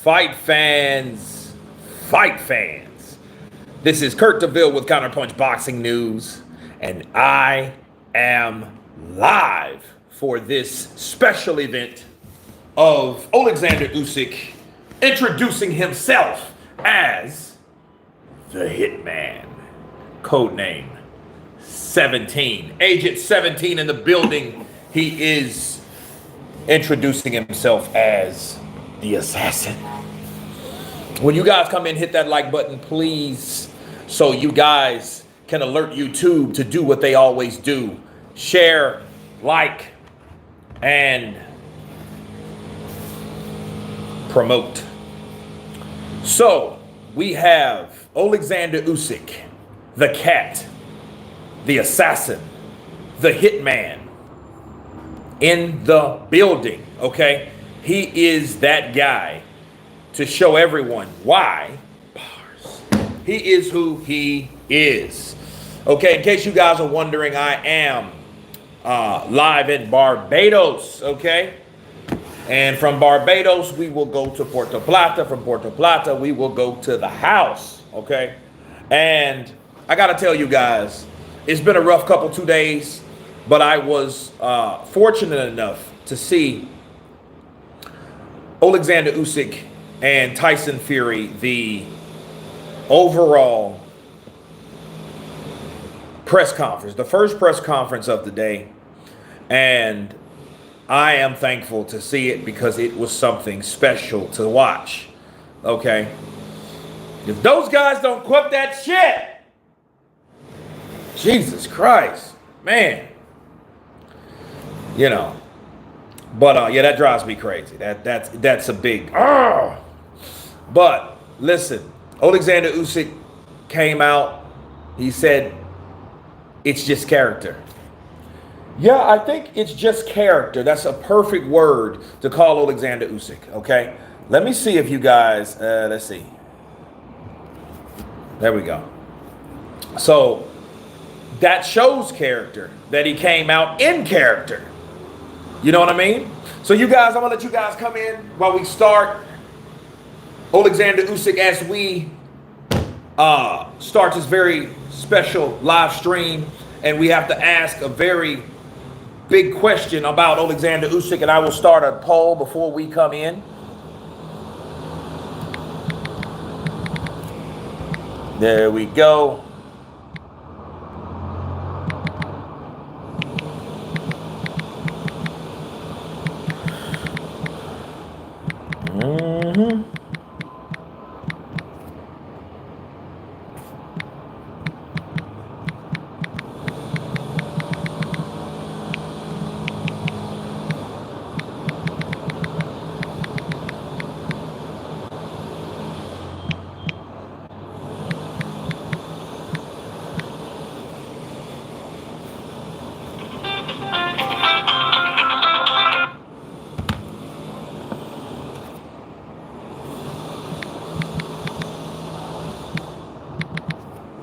Fight fans, fight fans. This is Kurt DeVille with Counterpunch Boxing News, and I am live for this special event of Oleksandr Usyk introducing himself as the Hitman, codename 17. Agent 17 in the building. He is introducing himself as the assassin. When you guys come in, hit that like button, please, so you guys can alert YouTube to do what they always do. Share, like, and promote. So we have Oleksandr Usyk, the cat, the assassin, the hitman in the building, okay? He is that guy to show everyone why he is who he is. Okay, in case you guys are wondering, I am live in Barbados, okay? And from Barbados, we will go to Puerto Plata. From Puerto Plata, we will go to the house, okay? And I got to tell you guys, it's been a rough couple 2 days, but I was fortunate enough to see Oleksandr Usyk and Tyson Fury, the overall press conference, the first press conference of the day. And I am thankful to see it because it was something special to watch. Okay. If those guys don't quit that shit, Jesus Christ, man. You know. But yeah, that drives me crazy. That's a big But listen, Oleksandr Usyk came out. He said it's just character. Yeah, I think it's just character. That's a perfect word to call Oleksandr Usyk, okay? Let me see if you guys, let's see. There we go. So that shows character, that he came out in character. You know what I mean? So you guys, I'm going to let you guys come in while we start Oleksandr Usyk as we start this very special live stream. And we have to ask a very big question about Oleksandr Usyk, and I will start a poll before we come in. There we go.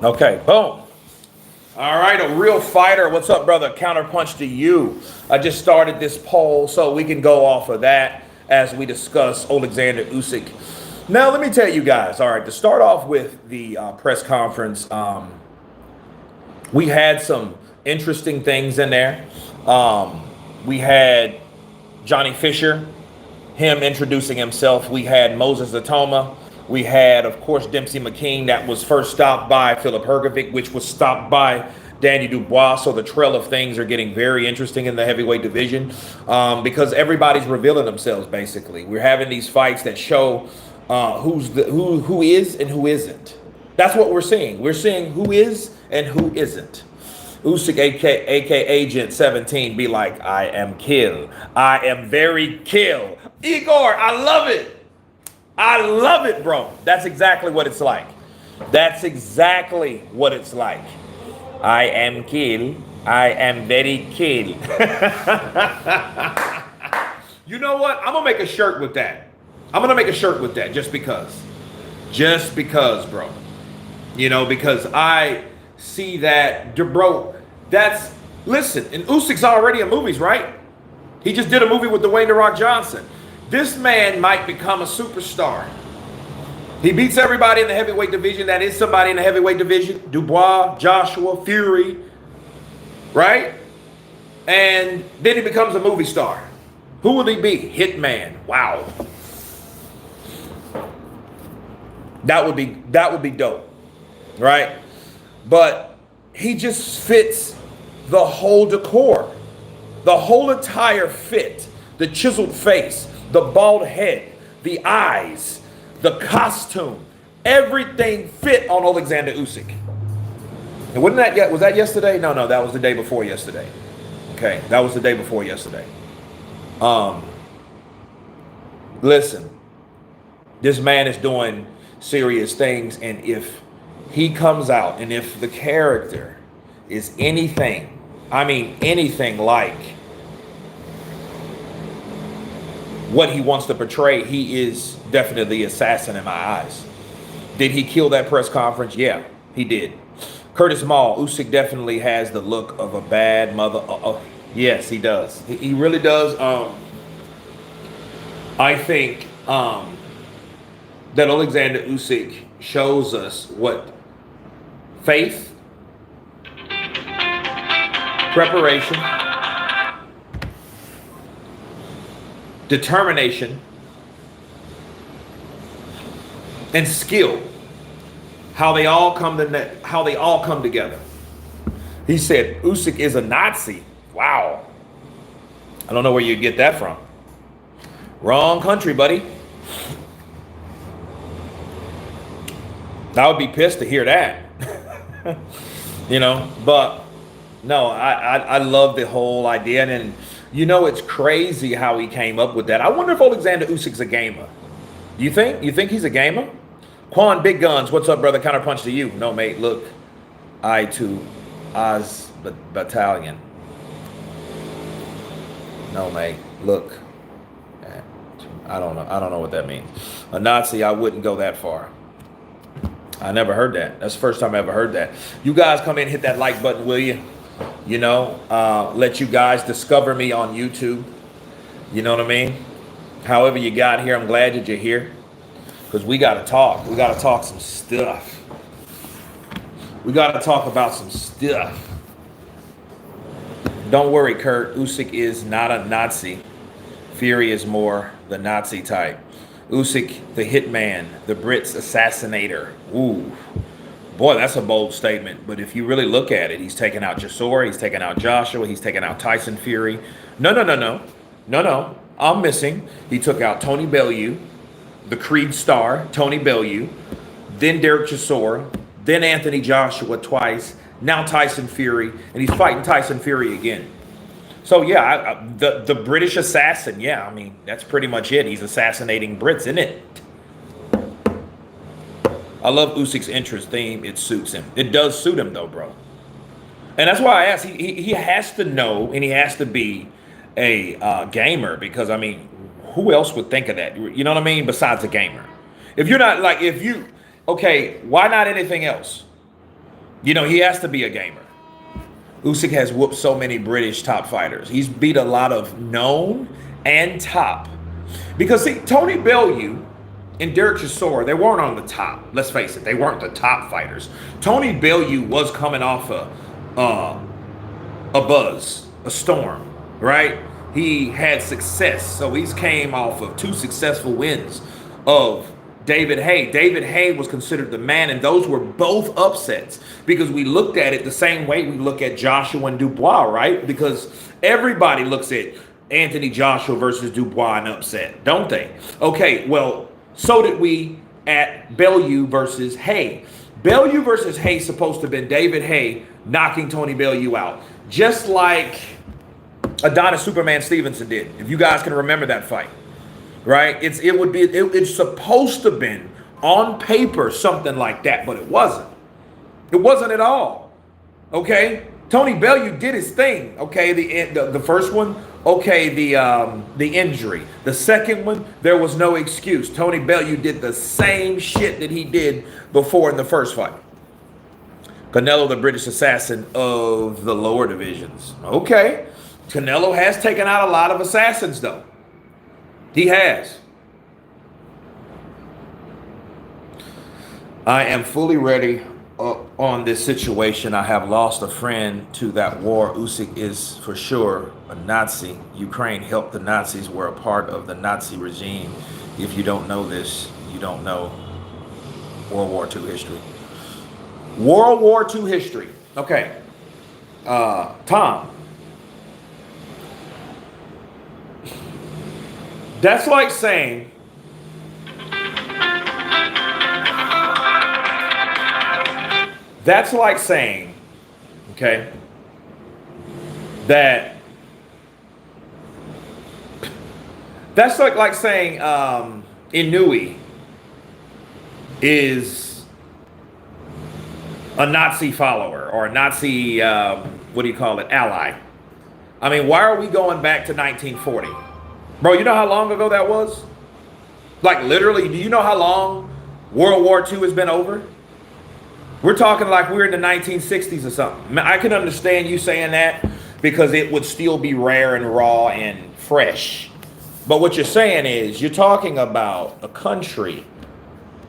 Okay, boom. All right, a real fighter. What's up, brother? Counterpunch to you. I just started this poll, so we can go off of that as we discuss Oleksandr Usyk. Now, let me tell you guys, all right, to start off with the press conference, we had some interesting things in there. We had Johnny Fisher, him introducing himself. We had Moses Atoma. We had, of course, Dempsey McKean, that was first stopped by Philip Hergovic, which was stopped by Danny Dubois. So the trail of things are getting very interesting in the heavyweight division because everybody's revealing themselves, basically. We're having these fights that show who is and who isn't. That's what we're seeing. We're seeing who is and who isn't. Usyk, aka Agent 17, be like, I am kill. I am very kill. Igor, I love it. I love it, bro. That's exactly what it's like. That's exactly what it's like. I am kill. I am very kill. You know what? I'm going to make a shirt with that. I'm going to make a shirt with that just because. Just because, bro. You know, because I see that, bro, that's, listen, and Usyk's already in movies, right? He just did a movie with Dwayne "The Rock" Johnson. This man might become a superstar. He beats everybody in the heavyweight division. That is somebody in the heavyweight division. Dubois, Joshua, Fury, right? And then he becomes a movie star. Who will he be? Hitman. Wow. That would be dope, right? But he just fits the whole decor, the whole entire fit, the chiseled face, the bald head, the eyes, the costume, everything fit on Oleksandr Usyk. And wasn't that yet? Was that yesterday? No, that was the day before yesterday. Okay, that was the day before yesterday. Listen, this man is doing serious things, and if he comes out and if the character is anything, I mean anything like what he wants to portray, he is definitely the assassin in my eyes. Did he kill that press conference? Yeah, he did. Curtis Maul, Usyk definitely has the look of a bad mother. Yes, he does. He really does. I think that Oleksandr Usyk shows us what faith, preparation, determination, and skill, how they all come together. He said Usyk is a Nazi. Wow. I don't know where you get that from. Wrong country, buddy. I would be pissed to hear that. You know, but no, I love the whole idea. And you know, it's crazy how he came up with that. I wonder if Oleksandr Usyk's a gamer. You think he's a gamer? Quan Big Guns, what's up, brother? Counterpunch to you. No, mate, look. I to Oz Battalion. No, mate, look. I don't know what that means. A Nazi, I wouldn't go that far. I never heard that. That's the first time I ever heard that. You guys come in, hit that like button, will you? You know, let you guys discover me on YouTube. You know what I mean? However you got here, I'm glad that you're here. Because we got to talk. We got to talk some stuff. We got to talk about some stuff. Don't worry, Kurt. Usyk is not a Nazi. Fury is more the Nazi type. Usyk, the hitman, the Brits assassinator. Ooh. Boy, that's a bold statement. But if you really look at it, he's taking out Chisora, he's taking out Joshua, he's taking out Tyson Fury. No. I'm missing. He took out Tony Bellew, the Creed star, Tony Bellew, then Derek Chisora, then Anthony Joshua twice, now Tyson Fury, and he's fighting Tyson Fury again. So yeah, the British assassin, yeah, I mean, that's pretty much it. He's assassinating Brits, isn't it? I love Usyk's interest theme. It suits him. It does suit him though, bro. And that's why I asked, he has to know, and he has to be a gamer, because I mean, who else would think of that? You know what I mean? Besides a gamer. If you're not like, okay, why not anything else? You know, he has to be a gamer. Usyk has whooped so many British top fighters. He's beat a lot of known and top. Because see, Tony Bellew and Derek Chisora, they weren't on the top. Let's face it, they weren't the top fighters. Tony Bellew was coming off a buzz, a storm, right? He had success. So he's came off of 2 successful wins of David Haye. David Haye was considered the man, and those were both upsets because we looked at it the same way we look at Joshua and Dubois, right? Because everybody looks at Anthony Joshua versus Dubois and upset, don't they? Okay, well, so did we at Bellew versus Haye. Bellew versus Haye supposed to have been David Haye knocking Tony Bellew out, just like Adonis Superman Stevenson did, if you guys can remember that fight. Right? It's supposed to have been on paper something like that, but it wasn't. It wasn't at all. Okay? Tony Bellew did his thing. Okay, the first one, okay, the injury. The second one, there was no excuse. Tony Bellew did the same shit that he did before in the first fight. Canelo, the British assassin of the lower divisions. Okay. Canelo has taken out a lot of assassins though. He has. I am fully ready on this situation. I have lost a friend to that war. Usyk is for sure a Nazi. Ukraine helped the Nazis, were a part of the Nazi regime. If you don't know this, you don't know World War II history. World War II history. Okay. Tom. That's like saying okay, that's like saying Inui is a Nazi follower or a Nazi, what do you call it, ally. I mean, why are we going back to 1940? Bro, you know how long ago that was? Like literally, do you know how long World War II has been over? We're talking like we're in the 1960s or something. I can understand you saying that because it would still be rare and raw and fresh. But what you're saying is you're talking about a country,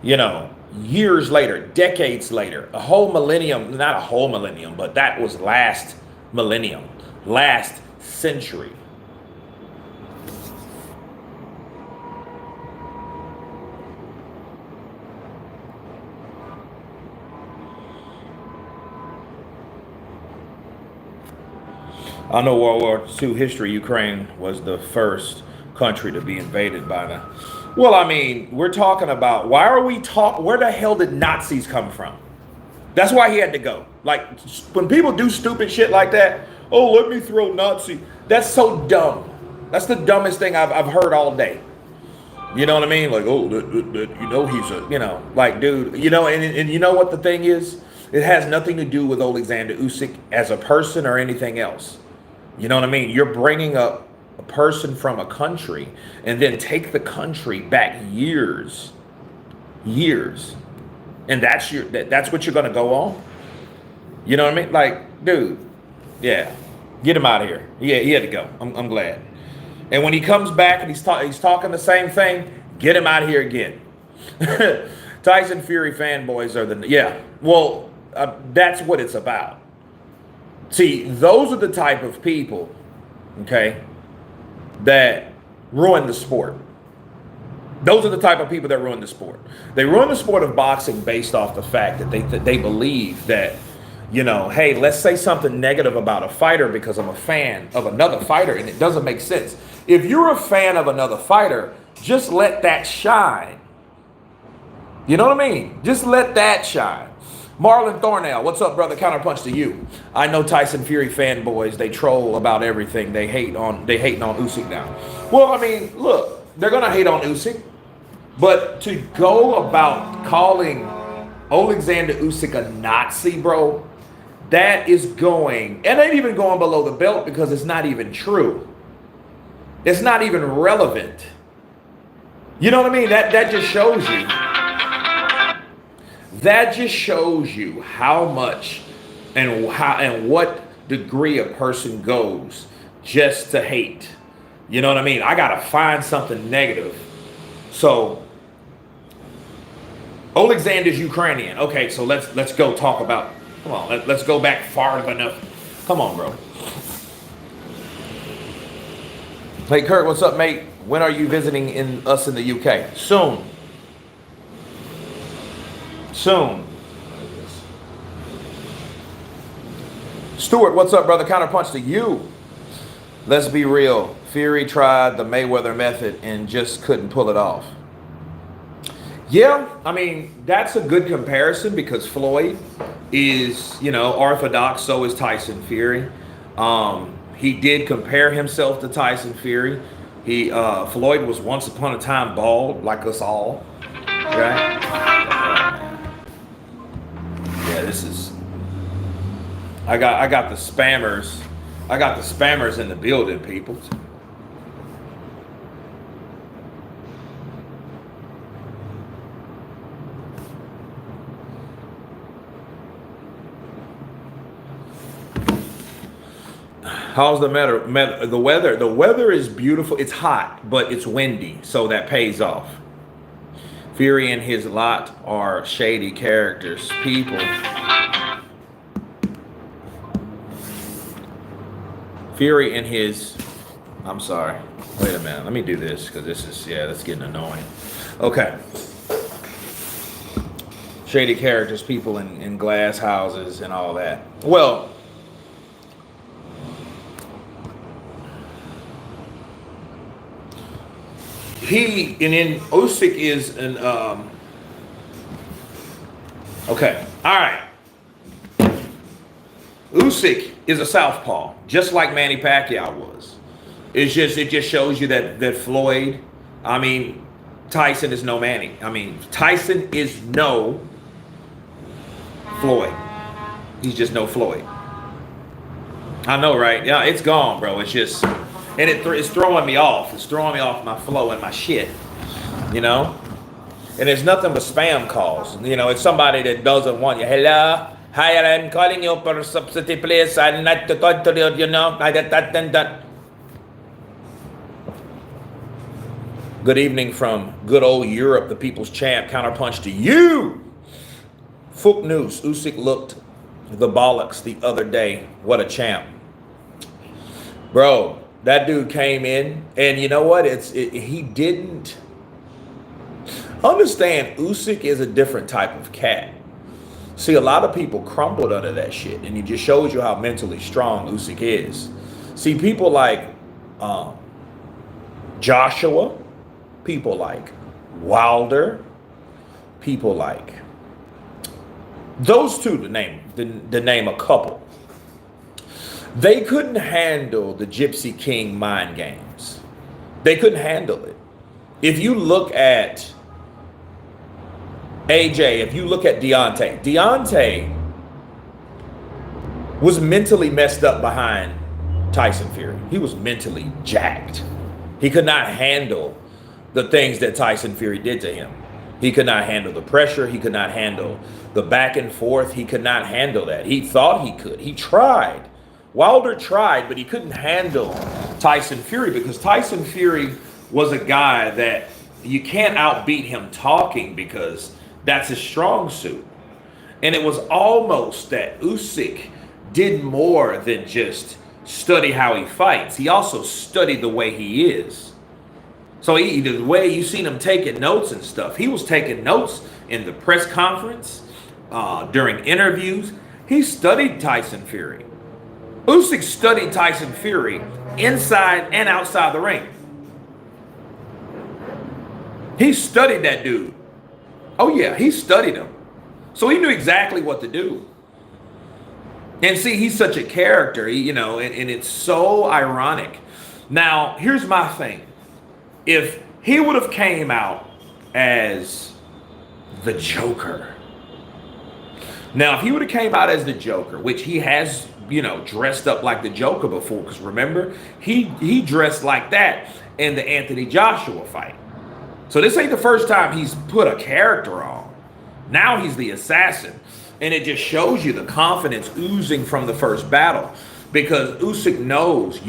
you know, years later, decades later, a whole millennium, not a whole millennium, but that was last millennium, last century. I know World War II history, Ukraine was the first country to be invaded by the... Well, I mean, we're talking about, where the hell did Nazis come from? That's why he had to go. Like, when people do stupid shit like that, oh, let me throw Nazi. That's so dumb. That's the dumbest thing I've heard all day. You know what I mean? Like, oh, you know, he's a, you know, like, dude, you know, and you know what the thing is? It has nothing to do with Oleksandr Usyk as a person or anything else. You know what I mean? You're bringing up a person from a country and then take the country back years. And that's what you're going to go on? You know what I mean? Like, dude, yeah, get him out of here. Yeah, he had to go. I'm glad. And when he comes back and he's talking the same thing, get him out of here again. Tyson Fury fanboys are that's what it's about. See, those are the type of people, okay, that ruin the sport. Those are the type of people that ruin the sport. They ruin the sport of boxing based off the fact that they believe that, you know, hey, let's say something negative about a fighter because I'm a fan of another fighter, and it doesn't make sense. If you're a fan of another fighter, just let that shine. You know what I mean? Just let that shine. Marlon Thornell, what's up, brother? Counterpunch to you. I know Tyson Fury fanboys, they troll about everything. They hating on Usyk now. Well, I mean, look, they're gonna hate on Usyk, but to go about calling Oleksandr Usyk a Nazi, bro, that is going, and ain't even going below the belt because it's not even true. It's not even relevant. You know what I mean? That just shows you. That just shows you how much and what degree a person goes just to hate. You know what I mean? I gotta find something negative. So Oleksandr's Ukrainian. Okay, so let's go talk about. Come on, let's go back far enough. Come on, bro. Hey Kurt, what's up, mate? When are you visiting us in the UK? Soon. Stuart, what's up, brother? Counterpunch to you. Let's be real. Fury tried the Mayweather method and just couldn't pull it off. Yeah, I mean, that's a good comparison because Floyd is, you know, orthodox. So is Tyson Fury. He did compare himself to Tyson Fury. Floyd was once upon a time bald, like us all, right? Yeah, this is. I got the spammers. I got the spammers in the building, people. How's the the weather? The weather is beautiful. It's hot, but it's windy, so that pays off. Fury and his lot are shady characters, people. Fury and his, I'm sorry. Wait a minute. Let me do this because this is, yeah, that's getting annoying. Okay. Shady characters, people in glass houses and all that. Well, and then Usyk is an, okay. All right. Usyk is a southpaw, just like Manny Pacquiao was. It just shows you that Floyd, I mean, Tyson is no Manny. I mean, Tyson is no Floyd. He's just no Floyd. I know, right? Yeah, it's gone, bro. It's just, and it's throwing me off. It's throwing me off my flow and my shit, you know? And there's nothing but spam calls. You know, it's somebody that doesn't want you. Hello? Hi, I'm calling you for subsidy, please. I'd like to talk to you, you know. That. Good evening from good old Europe, the people's champ. Counterpunch to you. Fook news. Usyk looked the bollocks the other day. What a champ. Bro, that dude came in, and you know what? He didn't understand. Usyk is a different type of cat. See, a lot of people crumbled under that shit, and it just shows you how mentally strong Usyk is. See, people like Joshua, people like Wilder, people like those two, to name a couple. They couldn't handle the Gypsy King mind games. They couldn't handle it. If you look at AJ, if you look at Deontay was mentally messed up behind Tyson Fury. He was mentally jacked. He could not handle the things that Tyson Fury did to him. He could not handle the pressure. He could not handle the back and forth. He could not handle that. He thought he could. He tried. Wilder tried, but he couldn't handle Tyson Fury because Tyson Fury was a guy that you can't outbeat him talking because that's his strong suit. And it was almost that Usyk did more than just study how he fights. He also studied the way he is. So the way you seen him taking notes and stuff, he was taking notes in the press conference, during interviews. He studied Tyson Fury. Usyk studied Tyson Fury inside and outside the ring. He studied that dude. Oh yeah, he studied him. So he knew exactly what to do. And see, he's such a character, and it's so ironic. Now, here's my thing. If he would have came out as the Joker. Now, if he would have came out as the Joker, which he has, dressed up like the Joker before, because remember, he dressed like that in the Anthony Joshua fight. So this ain't the first time he's put a character on. Now he's the assassin. And it just shows you the confidence oozing from the first battle. Because Usyk knows,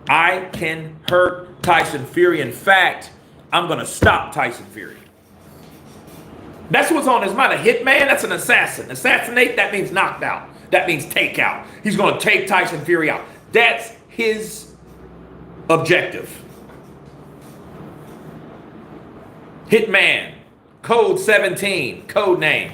I can hurt Tyson Fury. In fact, I'm going to stop Tyson Fury. That's what's on his mind. A hitman, that's an assassin. Assassinate, that means knocked out. That means take out. He's going to take Tyson Fury out. That's his objective. Hitman, code 17, code name.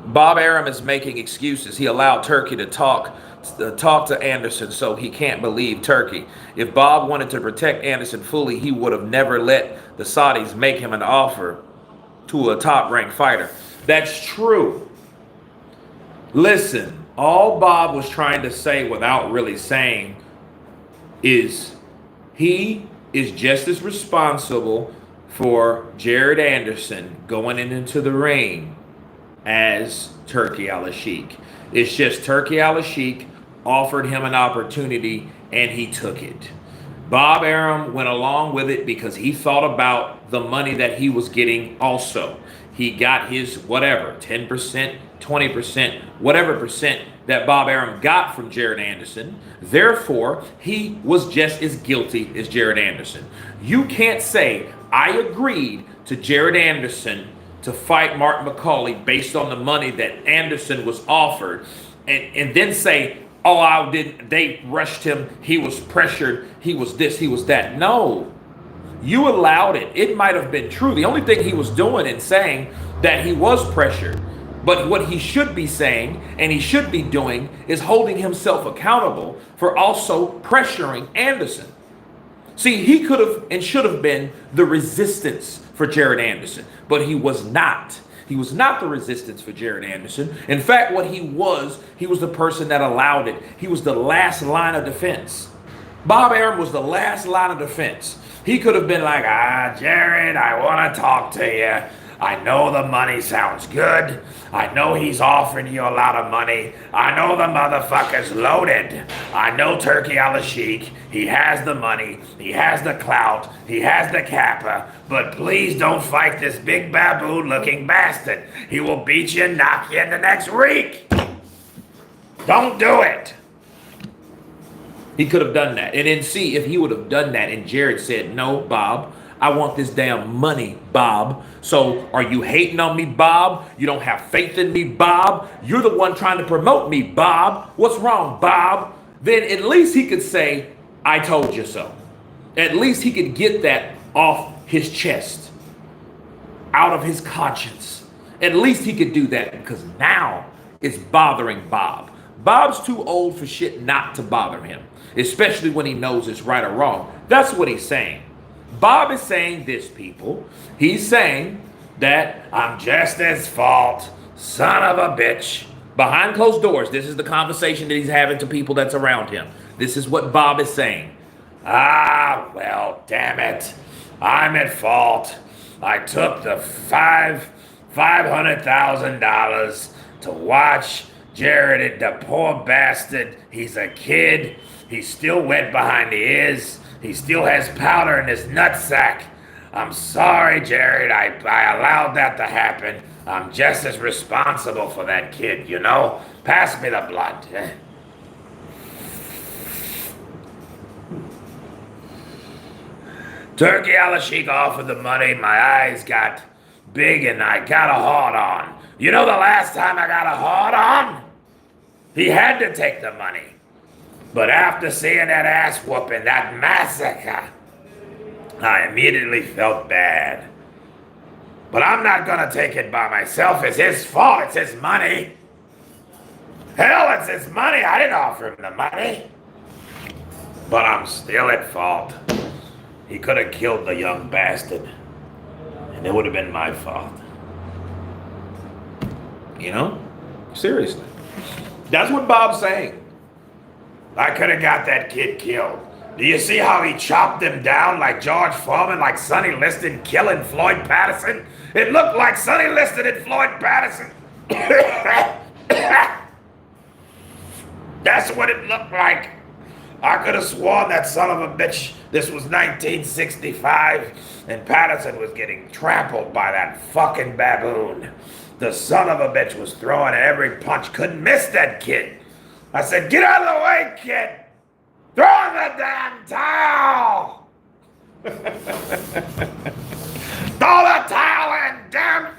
Bob Arum is making excuses. He allowed Turkey to talk to Anderson, so he can't believe Turkey. If Bob wanted to protect Anderson fully, he would have never let the Saudis make him an offer to a top-ranked fighter. That's true. Listen, all Bob was trying to say without really saying is he is just as responsible for Jared Anderson going into the ring as Turki Al-Sheikh. It's just Turki Al-Sheikh offered him an opportunity and he took it. Bob Arum went along with it because he thought about the money that he was getting also. He got his 10%, 20%, whatever percent that Bob Arum got from Jared Anderson. Therefore, he was just as guilty as Jared Anderson. You can't say, I agreed to Jared Anderson to fight Martin McCauley based on the money that Anderson was offered, and then say, oh, I didn't, they rushed him, he was pressured, he was this, he was that. No. You allowed it. It might have been true. The only thing he was doing and saying that he was pressured. But what he should be saying and he should be doing is holding himself accountable for also pressuring Anderson. See, he could have and should have been the resistance for Jared Anderson, but he was not. He was not the resistance for Jared Anderson. In fact, what he was the person that allowed it. He was the last line of defense. Bob Arum was the last line of defense. He could have been like, Jared, I want to talk to you. I know the money sounds good. I know he's offering you a lot of money. I know the motherfucker's loaded. I know Turkey Usyk. He has the money. He has the clout. He has the kappa. But please don't fight this big baboon-looking bastard. He will beat you and knock you in the next week. Don't do it. He could have done that. And then see if he would have done that and Jared said, no, Bob, I want this damn money, Bob. So are you hating on me, Bob? You don't have faith in me, Bob? You're the one trying to promote me, Bob. What's wrong, Bob? Then at least he could say, I told you so. At least he could get that off his chest, out of his conscience. At least he could do that because now it's bothering Bob. Bob's too old for shit not to bother him, especially when he knows it's right or wrong. That's what he's saying. Bob is saying this, people. He's saying that I'm just as fault, son of a bitch. Behind closed doors, this is the conversation that he's having to people that's around him. This is what Bob is saying. Well, damn it. I'm at fault. I took the $500,000 to watch Jared, the poor bastard. He's a kid. He's still wet behind the ears. He still has powder in his nutsack. I'm sorry, Jared. I allowed that to happen. I'm just as responsible for that kid, you know? Pass me the blood. Turkey Usyk offered the money. My eyes got big and I got a hard on. You know the last time I got a hard on? He had to take the money. But after seeing that ass whooping, that massacre, I immediately felt bad. But I'm not gonna take it by myself. It's his fault. It's his money. Hell, it's his money. I didn't offer him the money. But I'm still at fault. He could have killed the young bastard. And it would have been my fault. You know? Seriously. That's what Bob's saying. I could have got that kid killed. Do you see how he chopped him down like George Foreman, like Sonny Liston killing Floyd Patterson? It looked like Sonny Liston and Floyd Patterson. That's what it looked like. I could have sworn that son of a bitch, this was 1965, and Patterson was getting trampled by that fucking baboon. The son of a bitch was throwing every punch, couldn't miss that kid. I said, get out of the way, kid. Throw in the damn towel. Throw the towel in, damn.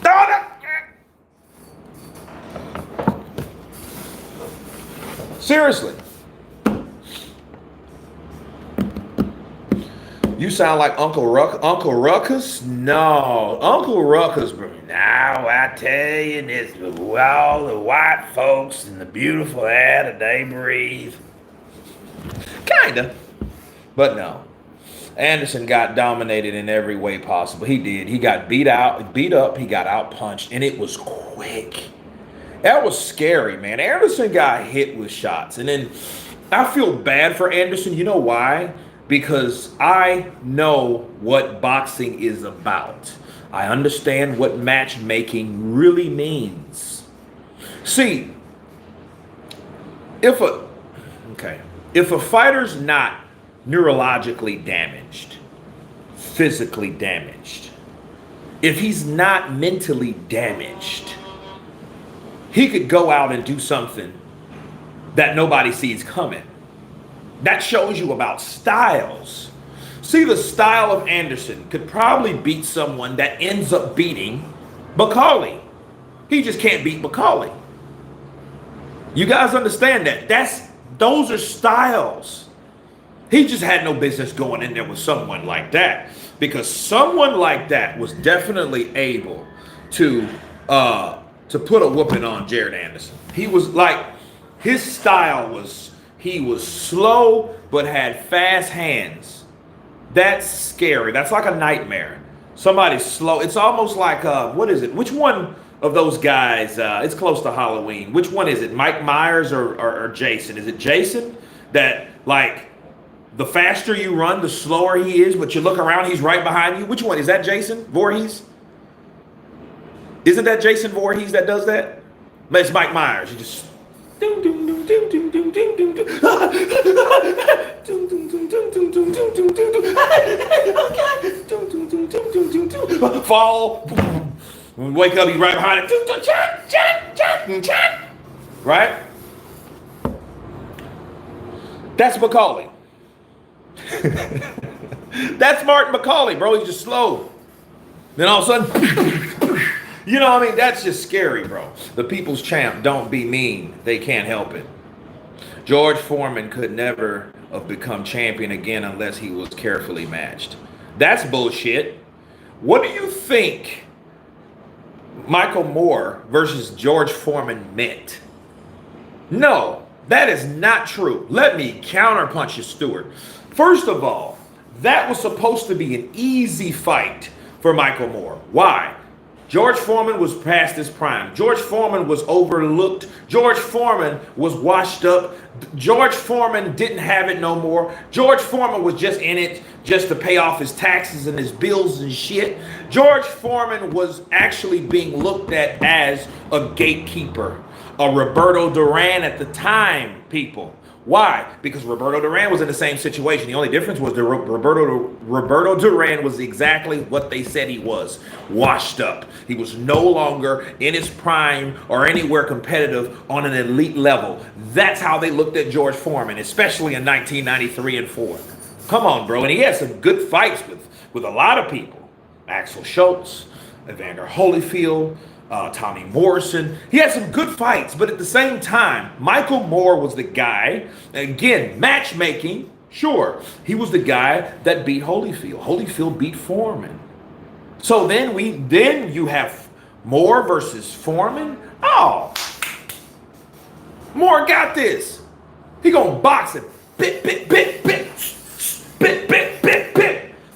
Throw the... Seriously. You sound like Uncle Ruckus? No, Uncle Ruckus, bro. Now I tell you this, all the white folks and the beautiful air that they breathe. Kinda, but no. Anderson got dominated in every way possible. He did. He got beat up, he got out punched, and it was quick. That was scary, man. Anderson got hit with shots, and then I feel bad for Anderson. You know why? Because I know what boxing is about. I understand what matchmaking really means. See, if a fighter's not neurologically damaged, physically damaged, if he's not mentally damaged, he could go out and do something that nobody sees coming. That shows you about styles. See, the style of Anderson could probably beat someone that ends up beating McCauley. He just can't beat McCauley. You guys understand that? Those are styles. He just had no business going in there with someone like that, because someone like that was definitely able to put a whooping on Jared Anderson. He was like, his style was, he was slow but had fast hands. That's scary. That's like a nightmare. Somebody's slow. It's almost like what is it? Which one of those guys? It's close to Halloween. Which one is it? Mike Myers or Jason? Is it Jason? That like the faster you run, the slower he is, but you look around, he's right behind you. Which one? Is that Jason Voorhees? Isn't that Jason Voorhees that does that? It's Mike Myers. You just fall. Wake up, he's right behind it. Right? That's McCauley. That's Martin McCauley, bro. He's just slow. Then all of a sudden, you know what I mean? That's just scary, bro. The people's champ, don't be mean. They can't help it. George Foreman could never have become champion again unless he was carefully matched. That's bullshit. What do you think Michael Moore versus George Foreman meant? No, that is not true. Let me counterpunch you, Stewart. First of all, that was supposed to be an easy fight for Michael Moore. Why? George Foreman was past his prime. George Foreman was overlooked. George Foreman was washed up. George Foreman didn't have it no more. George Foreman was just in it just to pay off his taxes and his bills and shit. George Foreman was actually being looked at as a gatekeeper, a Roberto Duran at the time, people. Why? Because Roberto Duran was in the same situation. The only difference was that Roberto Duran was exactly what they said he was, washed up. He was no longer in his prime or anywhere competitive on an elite level. That's how they looked at George Foreman, especially in 1993 and 4. Come on, bro. And he had some good fights with a lot of people. Axel Schultz, Evander Holyfield, Tommy Morrison. He had some good fights, but at the same time, Michael Moore was the guy, again, matchmaking, sure. He was the guy that beat Holyfield. Holyfield beat Foreman. So then you have Moore versus Foreman. Oh, Moore got this. He gonna box him. Bit.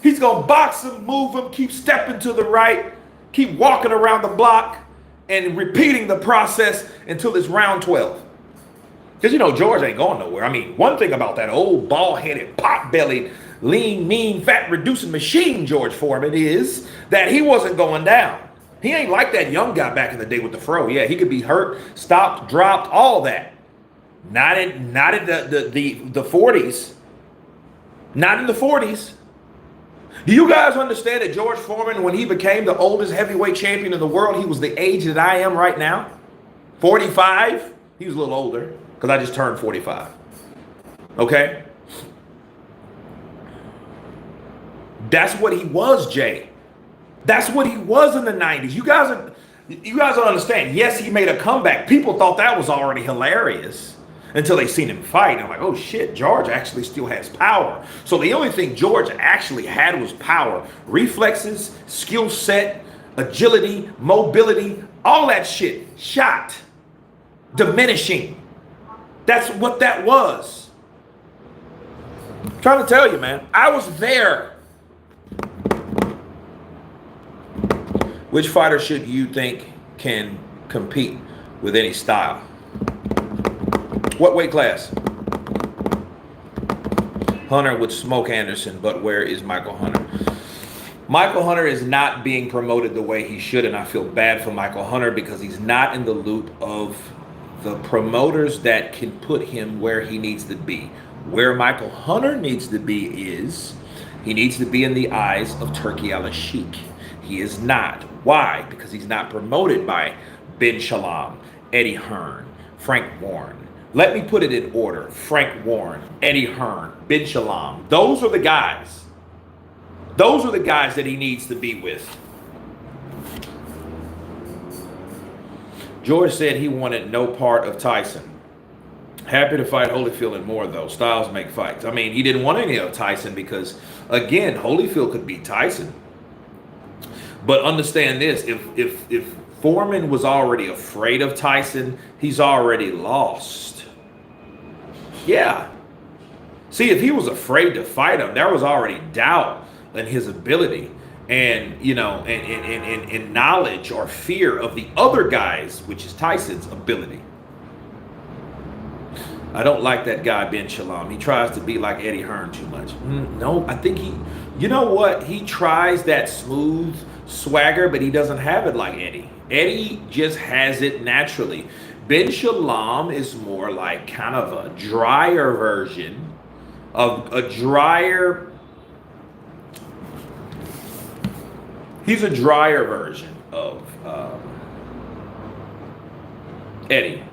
He's gonna box him, move him, keep stepping to the right, keep walking around the block and repeating the process until it's round 12. Because, you know, George ain't going nowhere. I mean, one thing about that old bald-headed, pot-bellied, lean, mean, fat-reducing machine George Foreman is that he wasn't going down. He ain't like that young guy back in the day with the fro. Yeah, he could be hurt, stopped, dropped, all that. Not in the 40s. Not in the 40s. Do you guys understand that George Foreman, when he became the oldest heavyweight champion in the world, he was the age that I am right now? 45? He was a little older because I just turned 45. Okay? That's what he was, Jay. That's what he was in the 90s. You guys don't understand. Yes, he made a comeback. People thought that was already hilarious until they seen him fight. And I'm like, oh shit, George actually still has power. So the only thing George actually had was power. Reflexes, skill set, agility, mobility, all that shit. Shot. Diminishing. That's what that was. I'm trying to tell you, man. I was there. Which fighter should you think can compete with any style? What weight class? Hunter would smoke Anderson, but where is Michael Hunter? Michael Hunter is not being promoted the way he should, and I feel bad for Michael Hunter because he's not in the loop of the promoters that can put him where he needs to be. Where Michael Hunter needs to be is he needs to be in the eyes of Turki Al-Sheikh. He is not. Why? Because he's not promoted by Ben Shalom, Eddie Hearn, Frank Warren. Let me put it in order. Frank Warren, Eddie Hearn, Ben Shalom. Those are the guys. Those are the guys that he needs to be with. George said he wanted no part of Tyson. Happy to fight Holyfield and more, though. Styles make fights. I mean, he didn't want any of Tyson because, again, Holyfield could beat Tyson. But understand this, if Foreman was already afraid of Tyson, he's already lost. Yeah. See, if he was afraid to fight him, there was already doubt in his ability and, you know, and knowledge or fear of the other guys, which is Tyson's ability. I don't like that guy, Ben Shalom. He tries to be like Eddie Hearn too much. No, I think you know what? He tries that smooth swagger, but he doesn't have it like Eddie. Eddie just has it naturally. Ben Shalom is more like kind of a drier version of he's a drier version of Eddie.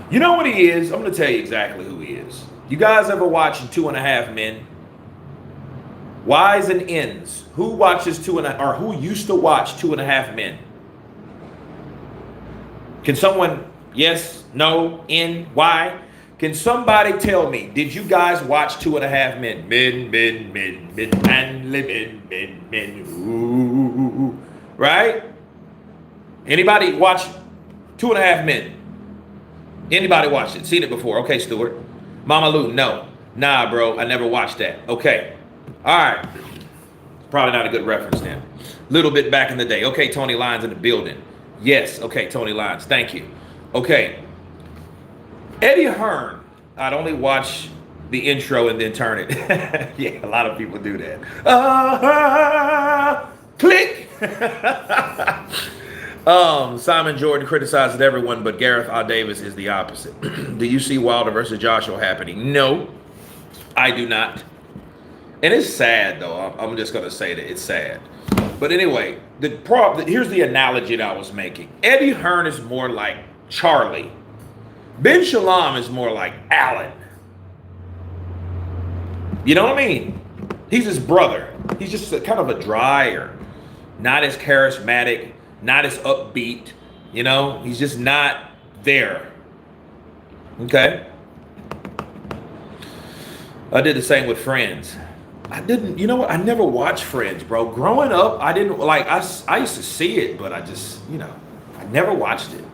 You know what he is? I'm going to tell you exactly who he is. You guys ever watching 2.5 Men? Y's and N's. Who watches who used to watch 2.5 Men? Can someone, yes, no, N, Y? Can somebody tell me, did you guys watch 2.5 Men? Men, ooh, right? Anybody watch 2.5 Men? Anybody watched it? Seen it before? Okay, Stuart. Mama Lou, no. Nah, bro, I never watched that. Okay. All right. Probably not a good reference then. Little bit back in the day. Okay, Tony Lyons in the building. Yes. Okay, Tony Lyons. Thank you. Okay. Eddie Hearn. I'd only watch the intro and then turn it. Yeah, a lot of people do that. Click. Simon Jordan criticizes everyone, but Gareth R. Davis is the opposite. Do you see Wilder versus Joshua happening? No, I do not. And it's sad, though. I'm just going to say that it's sad. But anyway, here's the analogy that I was making. Eddie Hearn is more like Charlie. Ben Shalom is more like Alan. You know what I mean? He's his brother. He's just kind of a drier, not as charismatic, not as upbeat, you know, he's just not there. Okay. I did the same with Friends. You know what? I never watched Friends, bro. Growing up, I didn't like, I used to see it, but I just, you know, I never watched it.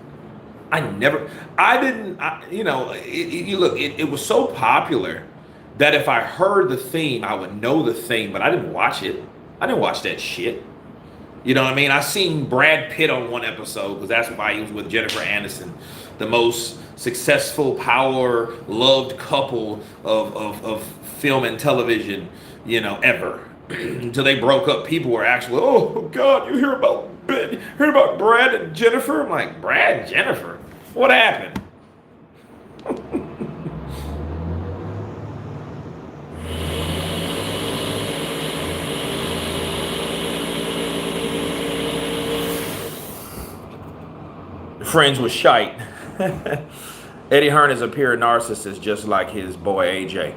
It was so popular that if I heard the theme, I would know the theme, but I didn't watch it. I didn't watch that shit. You know what I mean? I seen Brad Pitt on one episode because that's why he was with Jennifer Aniston, the most successful, power-loved couple of film and television, you know, ever. Until they broke up, people were actually, oh God, you hear about Brad and Jennifer? I'm like, Brad and Jennifer? What happened? Friends with shite. Eddie Hearn is a pure narcissist just like his boy AJ.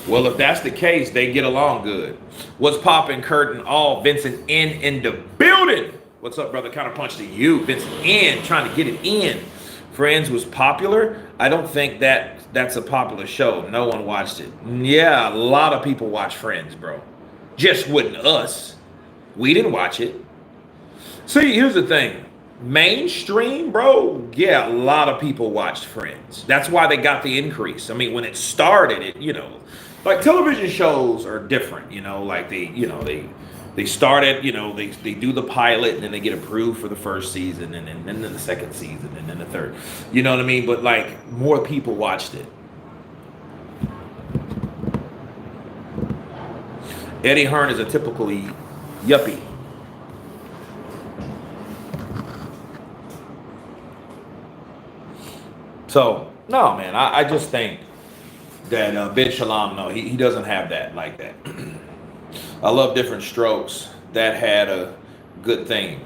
Well, if that's the case, they get along good. What's poppin', Curtin? All Vincent in the building. What's up, brother? Counterpunch to you. Vincent in, trying to get it in. Friends was popular. I don't think that's a popular show. No one watched it. Yeah, a lot of people watch Friends, bro. Just wouldn't us. We didn't watch it. See, here's the thing. Mainstream, bro, yeah, a lot of people watched Friends. That's why they got the increase. I mean, when it started, like television shows are different, like they started, they do the pilot and then they get approved for the first season and then the second season and then the third. You know what I mean? But like more people watched it. Eddie Hearn is a typical yuppie. So, no, man, I just think that Ben Shalom, no, he doesn't have that like that. I love different strokes. that had a good thing.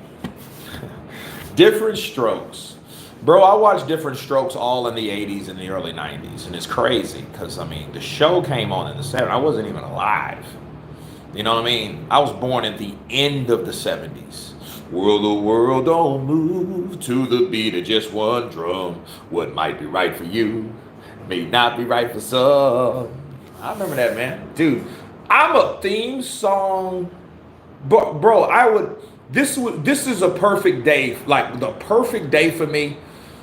Different Strokes. Bro, I watched Different Strokes all in the 80s and the early 90s. And it's crazy because, I mean, the show came on in the 70s. I wasn't even alive. You know what I mean? I was born at the end of the 70s. Will the world don't move to the beat of just one drum? What might be right for you may not be right for some. I remember that, man. Dude, I'm a theme song. Bro, this is a perfect day, like the perfect day for me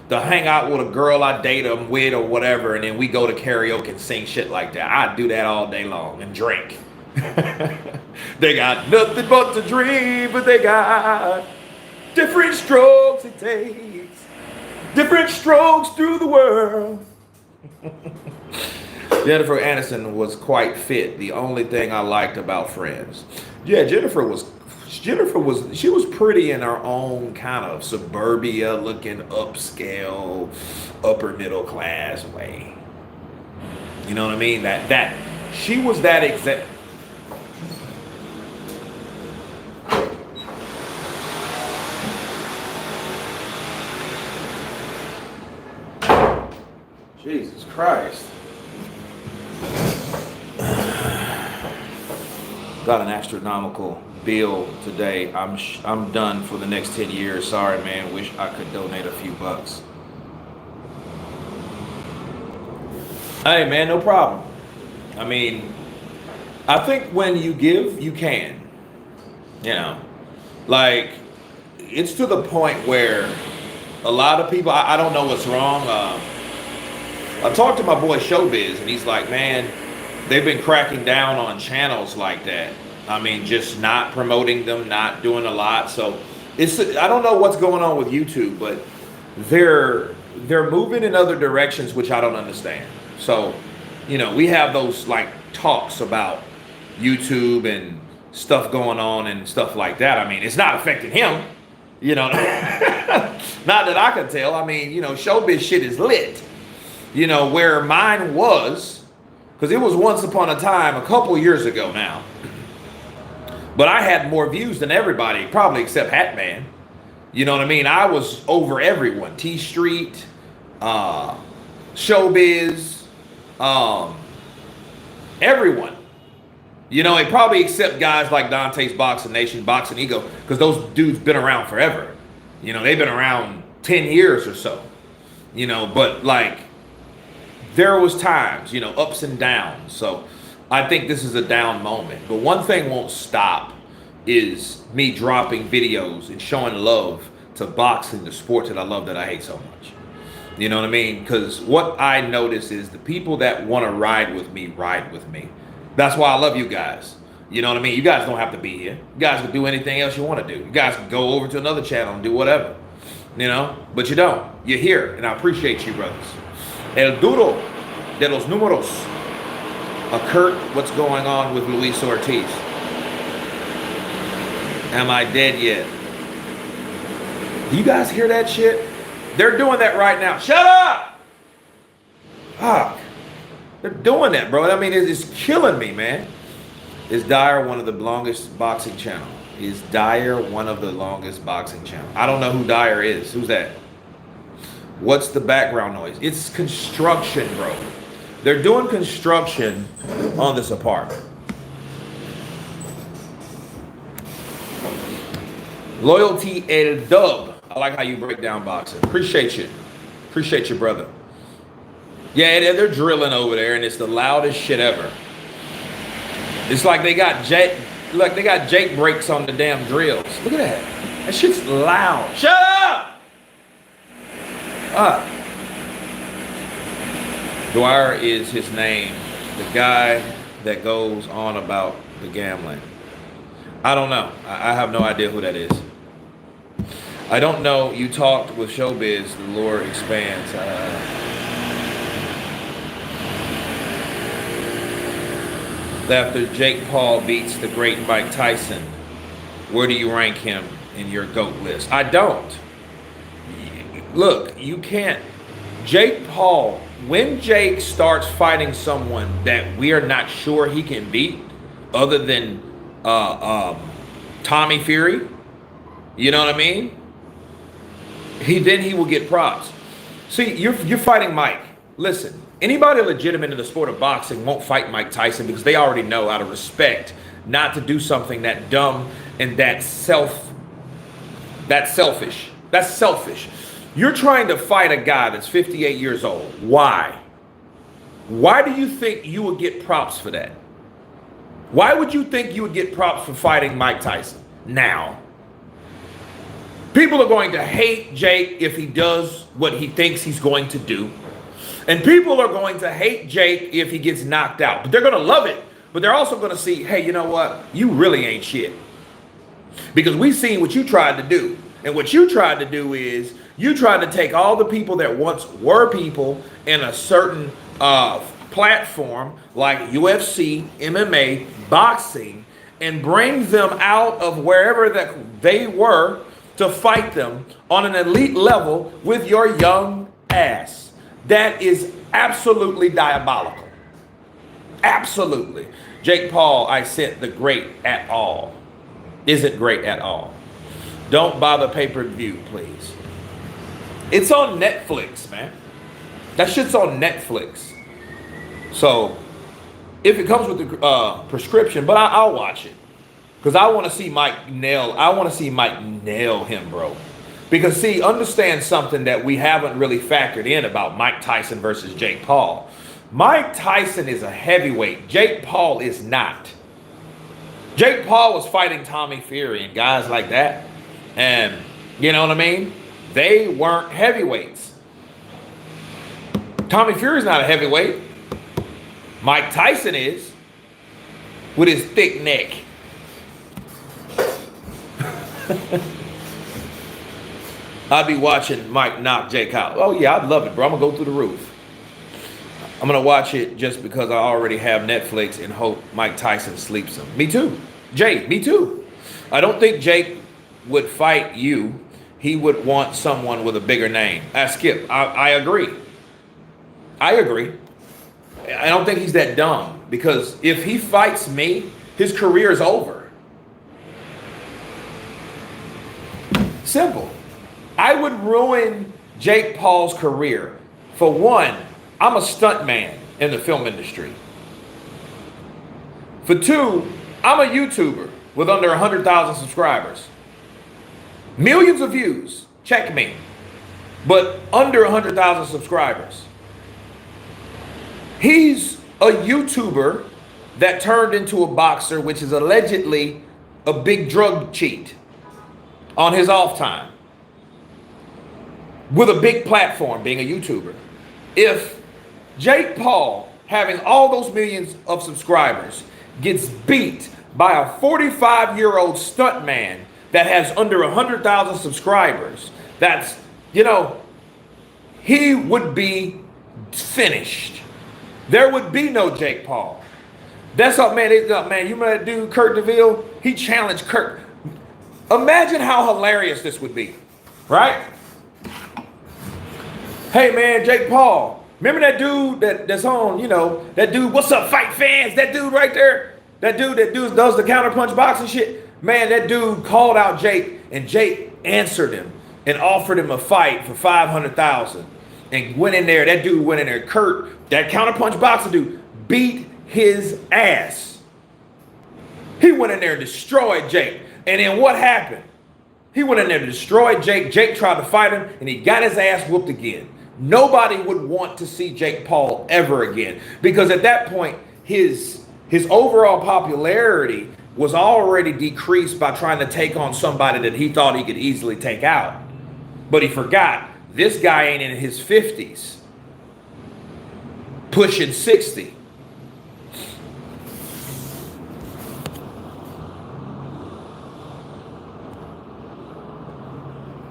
to hang out with a girl I date them with or whatever, and then we go to karaoke and sing shit like that. I do that all day long and drink. They got nothing but to dream, but they got different strokes it takes, different strokes through the world. Jennifer Aniston was quite fit. The only thing I liked about Friends. Yeah, Jennifer was pretty in her own kind of suburbia looking upscale, upper middle class way. You know what I mean? That she was that exact. Jesus Christ. Got an astronomical bill today. I'm done for the next 10 years. Sorry, man. Wish I could donate a few bucks. Hey, man, no problem. I mean, I think when you give, you can. You know, like, it's to the point where a lot of people, I don't know what's wrong. I talked to my boy Showbiz, and he's like, man, they've been cracking down on channels like that. I mean, just not promoting them, not doing a lot. So I don't know what's going on with YouTube, but they're moving in other directions, which I don't understand. So, you know, we have those like talks about YouTube and stuff going on and stuff like that. I mean, it's not affecting him, you know, not that I can tell. I mean, you know, Showbiz shit is lit, you know, where mine was, because it was once upon a time, a couple years ago now. But I had more views than everybody, probably except Hitman. You know what I mean? I was over everyone. T Street, Showbiz, everyone. You know, and probably except guys like Dante's Boxing Nation, Boxing Ego, because those dudes been around forever. You know, they've been around 10 years or so. You know, but like, there was times, you know, ups and downs. So I think this is a down moment. But one thing won't stop is me dropping videos and showing love to boxing, the sport that I love, that I hate so much. You know what I mean? Because what I notice is the people that want to ride with me, ride with me. That's why I love you guys. You know what I mean? You guys don't have to be here. You guys can do anything else you want to do. You guys can go over to another channel and do whatever. You know? But you don't. You're here. And I appreciate you, brothers. El Duro de los Números. Kurt, what's going on with Luis Ortiz? Am I dead yet? Do you guys hear that shit? They're doing that right now. Shut up! Fuck. They're doing that, bro. I mean, it's killing me, man. Is Dyer one of the longest boxing channel? Is Dyer one of the longest boxing channel? I don't know who Dyer is. Who's that? What's the background noise? It's construction, bro. They're doing construction on this apartment. Loyalty El Dub. I like how you break down boxing. Appreciate you. Appreciate you, brother. Yeah, they're drilling over there, and it's the loudest shit ever. It's like they got Jake breaks on the damn drills. Look at that. That shit's loud. Shut up! Dwyer is his name. The guy that goes on about the gambling. I don't know. I have no idea who that is. I don't know. You talked with Showbiz. The lore expands. After Jake Paul beats the great Mike Tyson, where do you rank him in your GOAT list? I don't. Look, you can't. Jake Paul, when Jake starts fighting someone that we are not sure he can beat, other than Tommy Fury, you know what I mean? He will get props. See, you're fighting Mike. Listen, anybody legitimate in the sport of boxing won't fight Mike Tyson because they already know out of respect not to do something that dumb and that's selfish. That's selfish. You're trying to fight a guy that's 58 years old. Why? Why do you think you would get props for that? Why would you think you would get props for fighting Mike Tyson now? People are going to hate Jake if he does what he thinks he's going to do. And people are going to hate Jake if he gets knocked out. But they're going to love it. But they're also going to see, hey, you know what? You really ain't shit. Because we've seen what you tried to do. And what you tried to do is you tried to take all the people that once were people in a certain platform like UFC, MMA, boxing, and bring them out of wherever that they were to fight them on an elite level with your young ass. That is absolutely diabolical. Absolutely. Jake Paul, I said the great at all. Isn't great at all. Don't buy the pay-per-view, please. It's on Netflix, man. That shit's on Netflix. So, if it comes with the prescription, but I'll watch it. Because I want to see Mike nail him, bro. Because, see, understand something that we haven't really factored in about Mike Tyson versus Jake Paul. Mike Tyson is a heavyweight. Jake Paul is not. Jake Paul was fighting Tommy Fury and guys like that. And, you know what I mean? They weren't heavyweights. Tommy Fury's not a heavyweight. Mike Tyson is. With his thick neck. I'd be watching Mike knock Jake out. Oh, yeah, I'd love it, bro. I'm going to go through the roof. I'm going to watch it just because I already have Netflix and hope Mike Tyson sleeps him. Me too. Jake, me too. I don't think Jake would fight you. He would want someone with a bigger name. Skip, I agree. I agree. I don't think he's that dumb because if he fights me, his career is over. Simple. I would ruin Jake Paul's career. For one, I'm a stuntman in the film industry. For two, I'm a YouTuber with under 100,000 subscribers. Millions of views, check me, but under 100,000 subscribers. He's a YouTuber that turned into a boxer, which is allegedly a big drug cheat on his off time. With a big platform, being a YouTuber. If Jake Paul, having all those millions of subscribers, gets beat by a 45-year-old stuntman that has under 100,000 subscribers, that's, you know, he would be finished. There would be no Jake Paul. That's all, man. Man, you remember that dude, Kurt DeVille? He challenged Kurt. Imagine how hilarious this would be, right? Hey, man, Jake Paul. Remember that dude that's on, you know, that dude, what's up, fight fans? That dude right there? That dude does the counterpunch boxing shit? Man, that dude called out Jake, and Jake answered him and offered him a fight for $500,000. And went in there, that dude went in there. Kurt, that counterpunch boxing dude, beat his ass. He went in there and destroyed Jake. And then what happened? He went in there to destroy Jake. Jake tried to fight him, and he got his ass whooped again. Nobody would want to see Jake Paul ever again. Because at that point, his overall popularity was already decreased by trying to take on somebody that he thought he could easily take out. But he forgot, this guy ain't in his 50s. Pushing 60.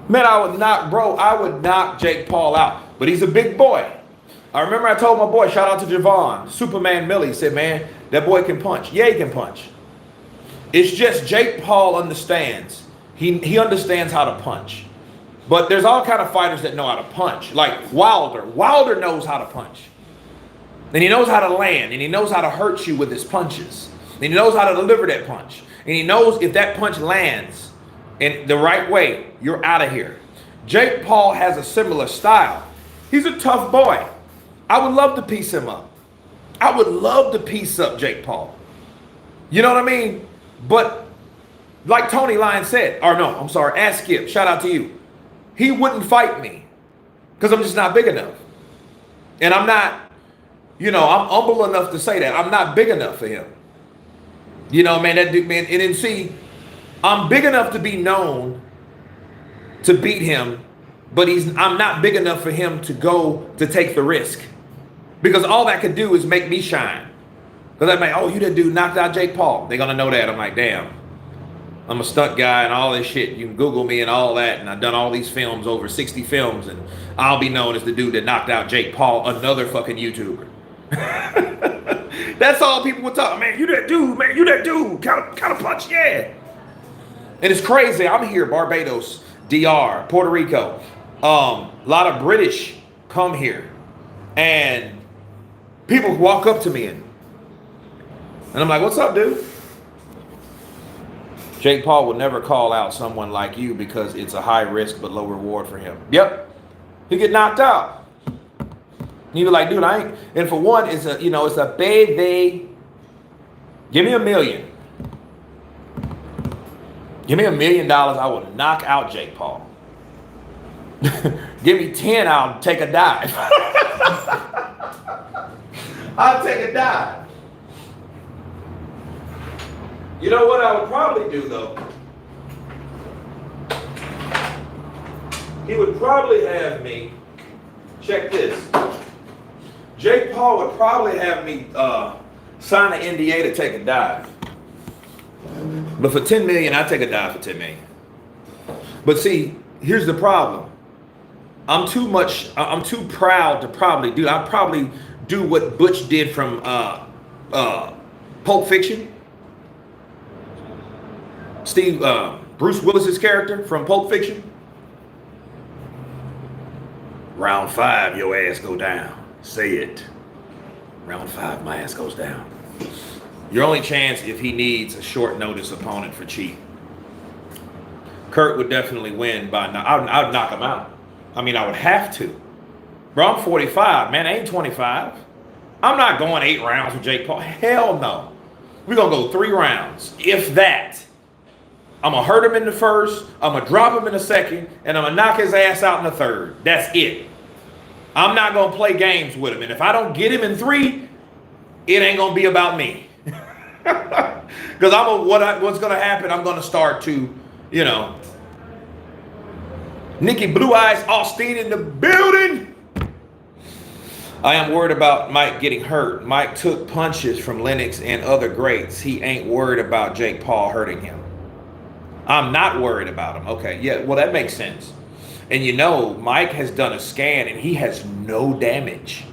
Man, I would knock Jake Paul out. But he's a big boy. I remember I told my boy, shout out to Gervonta, Superman Millie, said, man, that boy can punch. Yeah, he can punch. It's just Jake Paul understands. He understands how to punch. But there's all kind of fighters that know how to punch. Like Wilder. Wilder knows how to punch. And he knows how to land. And he knows how to hurt you with his punches. And And he knows how to deliver that punch. And he knows if that punch lands in the right way, you're out of here. Jake Paul has a similar style. He's a tough boy. I would love to piece him up. I would love to piece up Jake Paul. You know what I mean? But like Tony Lyon said, or no, I'm sorry, ask Skip, shout out to you. He wouldn't fight me because I'm just not big enough. And I'm not, you know, I'm humble enough to say that. I'm not big enough for him. You know, man, that dude, man, and then see, I'm big enough to be known to beat him, but I'm not big enough for him to go to take the risk. Because all that could do is make me shine. Because I'm like, oh, you that dude knocked out Jake Paul. They're going to know that. I'm like, damn. I'm a stunt guy and all this shit. You can Google me and all that. And I've done all these films, over 60 films. And I'll be known as the dude that knocked out Jake Paul, another fucking YouTuber. That's all people would talk. Man, you that dude, man. You that dude. Counter punch, yeah. And it's crazy. I'm here, Barbados, DR, Puerto Rico. A lot of British come here. And people walk up to me and I'm like, what's up, dude? Jake Paul would never call out someone like you because it's a high risk but low reward for him. Yep. He get knocked out. And you be like, dude, I ain't. And for one, it's a, you know, it's a baby. Give me $1 million. Give me $1 million, I will knock out Jake Paul. Give me 10, I'll take a dive. I'll take a dive. You know what I would probably do, though? He would probably have me, check this. Jake Paul would probably have me sign an NDA to take a dive. But for 10 million, I'd take a dive for 10 million. But see, here's the problem. I'm too proud to probably do. I'd probably do what Butch did from Pulp Fiction. Bruce Willis's character from Pulp Fiction. Round 5, your ass go down. Say it. Round 5, my ass goes down. Your only chance if he needs a short notice opponent for cheap. Kurt would definitely win by I'd knock him out. I mean, I would have to. Bro, I'm 45, man. I ain't 25. I'm not going 8 rounds with Jake Paul. Hell no. We're going to go 3 rounds, if that. I'm going to hurt him in the first, I'm going to drop him in the second, and I'm going to knock his ass out in the third. That's it. I'm not going to play games with him. And if I don't get him in 3, it ain't going to be about me. Because what's going to happen, I'm going to start to, you know, Nikki Blue Eyes Austin in the building. I am worried about Mike getting hurt. Mike took punches from Lennox and other greats. He ain't worried about Jake Paul hurting him. I'm not worried about him. Okay, yeah, well, that makes sense. And you know, Mike has done a scan and he has no damage.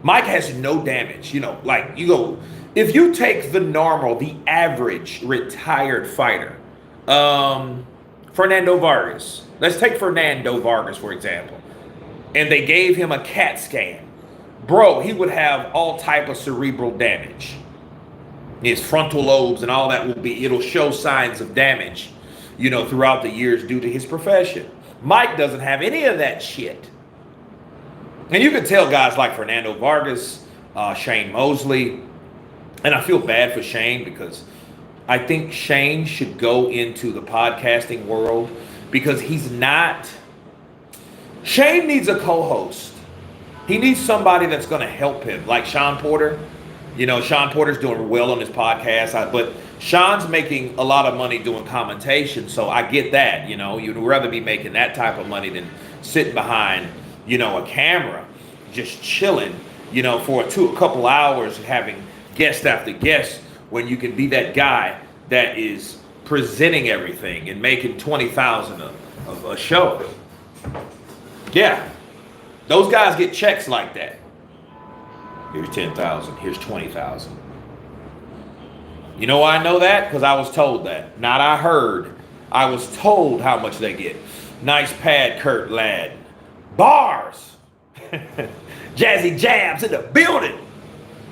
Mike has no damage. You know, like you go, if you take the normal, the average retired fighter, Fernando Vargas. Let's take Fernando Vargas, for example. And they gave him a CAT scan. Bro, he would have all type of cerebral damage. His frontal lobes and all that it'll show signs of damage, you know, throughout the years due to his profession. Mike doesn't have any of that shit. And you can tell guys like Fernando Vargas, Shane Mosley, and I feel bad for Shane because I think Shane should go into the podcasting world because he's not. Shane needs a co-host. He needs somebody that's going to help him, like Sean Porter. You know, Sean Porter's doing well on his podcast, but Sean's making a lot of money doing commentation, so I get that. You know, you'd rather be making that type of money than sitting behind, you know, a camera, just chilling, you know, for a couple hours, having guest after guest, when you can be that guy that is presenting everything and making $20,000 of a show. Yeah, those guys get checks like that. Here's 10,000. Here's 20,000. You know why I know that? Because I was told that. Not I heard. I was told how much they get. Nice pad, Kurt lad. Bars. Jazzy Jabs in the building.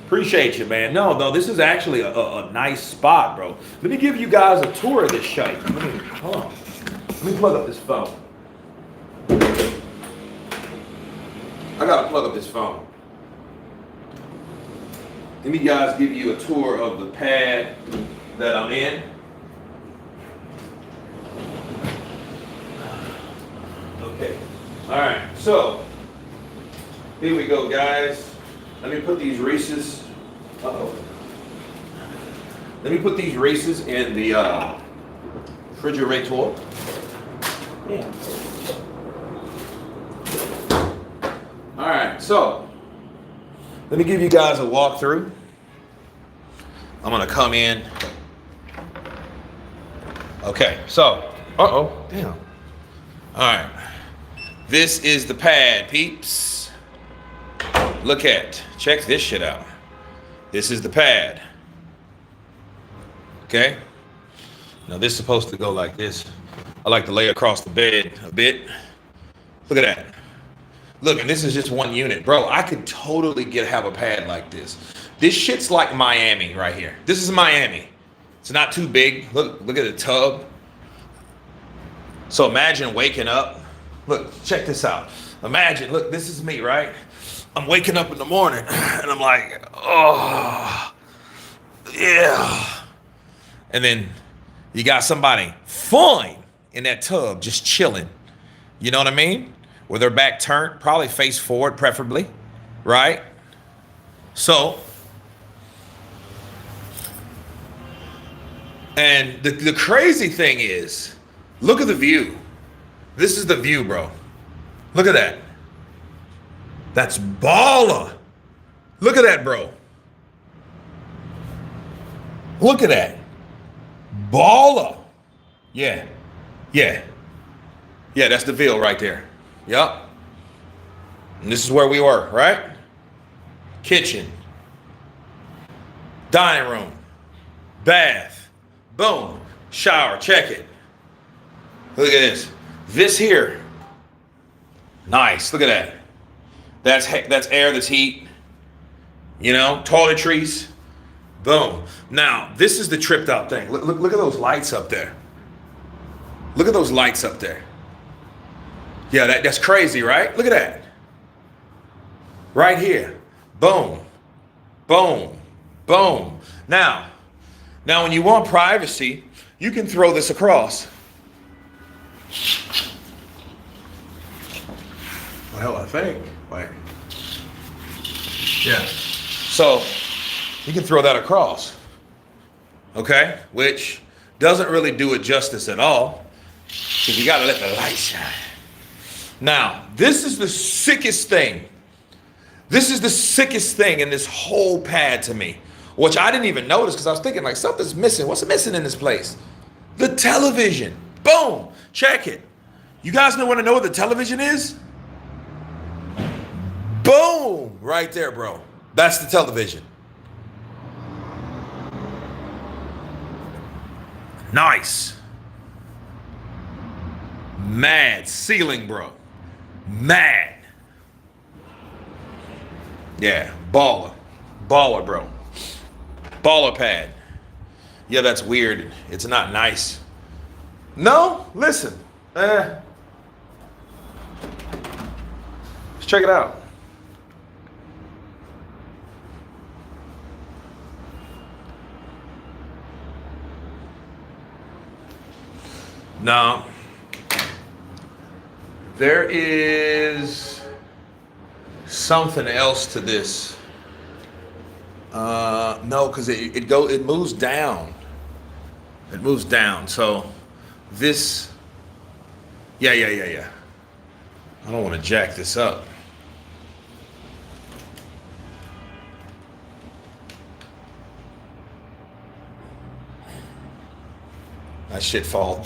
Appreciate you, man. No, this is actually a nice spot, bro. Let me give you guys a tour of this shite. Hold on. Let me plug up this phone. I gotta plug up this phone. Let me guys give you a tour of the pad that I'm in. Okay. All right. So here we go, guys. Let me put these races. Let me put these races in the refrigerator. Yeah. All right. So let me give you guys a walkthrough. I'm gonna come in. Okay. So. Damn. All right. This is the pad, peeps. Check this shit out. This is the pad. Okay? Now this is supposed to go like this. I like to lay across the bed a bit. Look at that. Look, and this is just one unit. Bro, I could totally have a pad like this. This shit's like Miami right here. This is Miami. It's not too big. Look at the tub. So imagine waking up. Look, check this out. Imagine, look, this is me, right? I'm waking up in the morning and I'm like, oh, yeah. And then you got somebody fine in that tub just chilling. You know what I mean? With their back turned, probably face forward, preferably, right? So, and the crazy thing is, look at the view. This is the view, bro. Look at that. That's baller. Look at that, bro. Look at that. Baller. Yeah. Yeah, that's the Ville right there. Yup. And this is where we were, right? Kitchen. Dining room. Bath. Boom. Shower. Check it. Look at this. This here. Nice. Look at that. That's air, that's heat. You know, toiletries. Boom. Now, this is the tripped out thing. Look at those lights up there. Look at those lights up there. Yeah, that's crazy, right? Look at that. Right here. Boom. Boom. Boom. Now when you want privacy, you can throw this across. Well, I think. Wait. Yeah. So you can throw that across. Okay? Which doesn't really do it justice at all. Because you gotta let the light shine. Now, this is the sickest thing. This is the sickest thing in this whole pad to me. Which I didn't even notice because I was thinking like something's missing. What's missing in this place? The television. Boom. Check it. You guys want to know what the television is? Boom. Right there, bro. That's the television. Nice. Mad ceiling, bro. Mad. Yeah, baller. Baller, bro. Baller pad. Yeah, that's weird. It's not nice. No? Listen. Let's check it out. No. There is something else to this. No, because it moves down. It moves down. So this, yeah. I don't want to jack this up. That shit fall.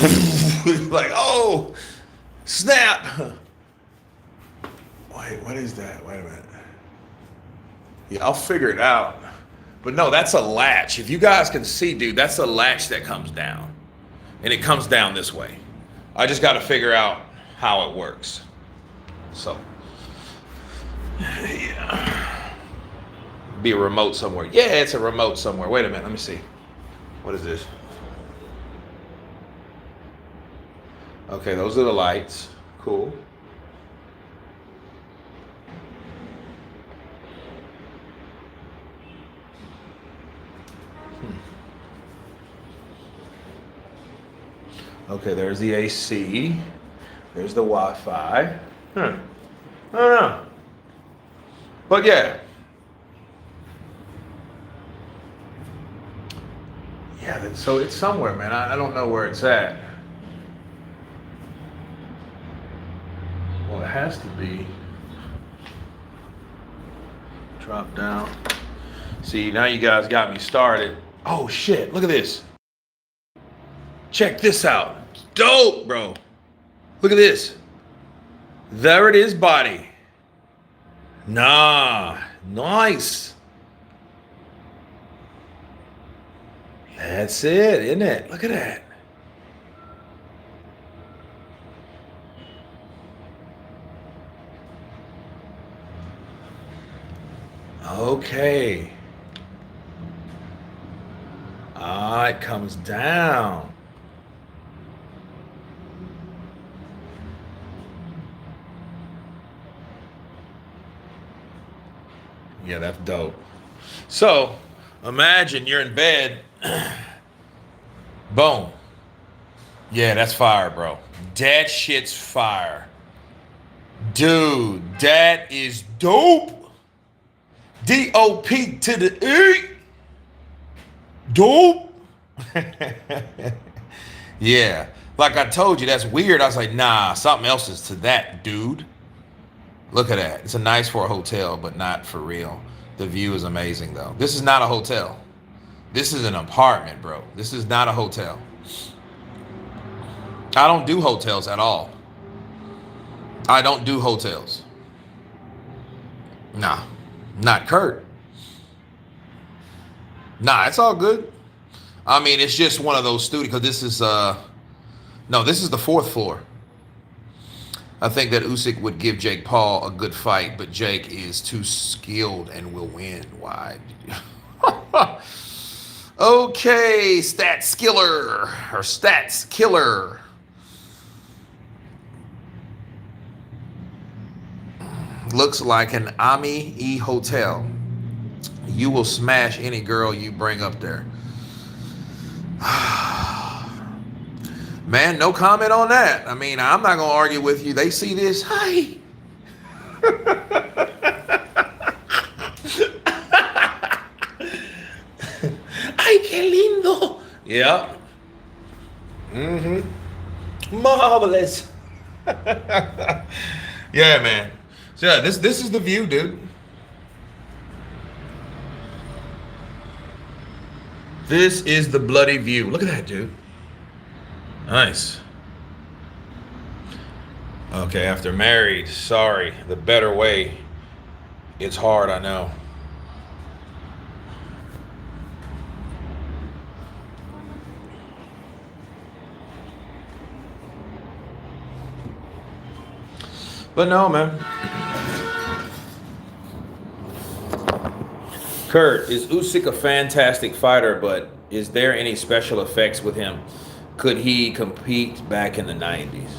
Like, oh, snap. Wait, what is that? Wait a minute. Yeah, I'll figure it out. But no, that's a latch. If you guys can see, dude, that's a latch that comes down. And it comes down this way. I just got to figure out how it works. So, yeah. Be a remote somewhere. Yeah, it's a remote somewhere. Wait a minute. Let me see. What is this? Okay, those are the lights. Cool. Okay, there's the AC. There's the Wi-Fi. I don't know. But yeah. Yeah, so it's somewhere, man. I don't know where it's at. Well, it has to be. Drop down. See, now you guys got me started. Oh, shit. Look at this. Check this out. Dope, bro. Look at this. There it is, body. Nah. Nice. That's it, isn't it? Look at that. Okay. Ah, it comes down. Yeah, that's dope. So, imagine you're in bed. Boom. Yeah, that's fire, bro. That shit's fire. Dude, that is dope. D-O-P to the E. Dope. Yeah. Like I told you, that's weird. I was like, nah, something else is to that, dude. Look at that. It's a nice for a hotel, but not for real. The view is amazing, though. This is not a hotel. This is an apartment, bro. This is not a hotel. I don't do hotels at all. I don't do hotels. Nah, not Kurt. Nah, it's all good. I mean, it's just one of those studios, because this is, no, this is the 4th floor. I think that Usyk would give Jake Paul a good fight, but Jake is too skilled and will win. Why? Okay, stats killer or stats killer. Looks like an Ami hotel. You will smash any girl you bring up there. Man, no comment on that. I mean, I'm not going to argue with you. They see this. Hi. Ay, qué lindo. Yeah. Mm-hmm. Marvelous. Yeah, man. So yeah, this is the view, dude. This is the bloody view. Look at that, dude. Nice. Okay, after married, sorry, the better way. It's hard, I know. But no, man. Kurt, is Usyk a fantastic fighter, but is there any special effects with him? Could he compete back in the 90s?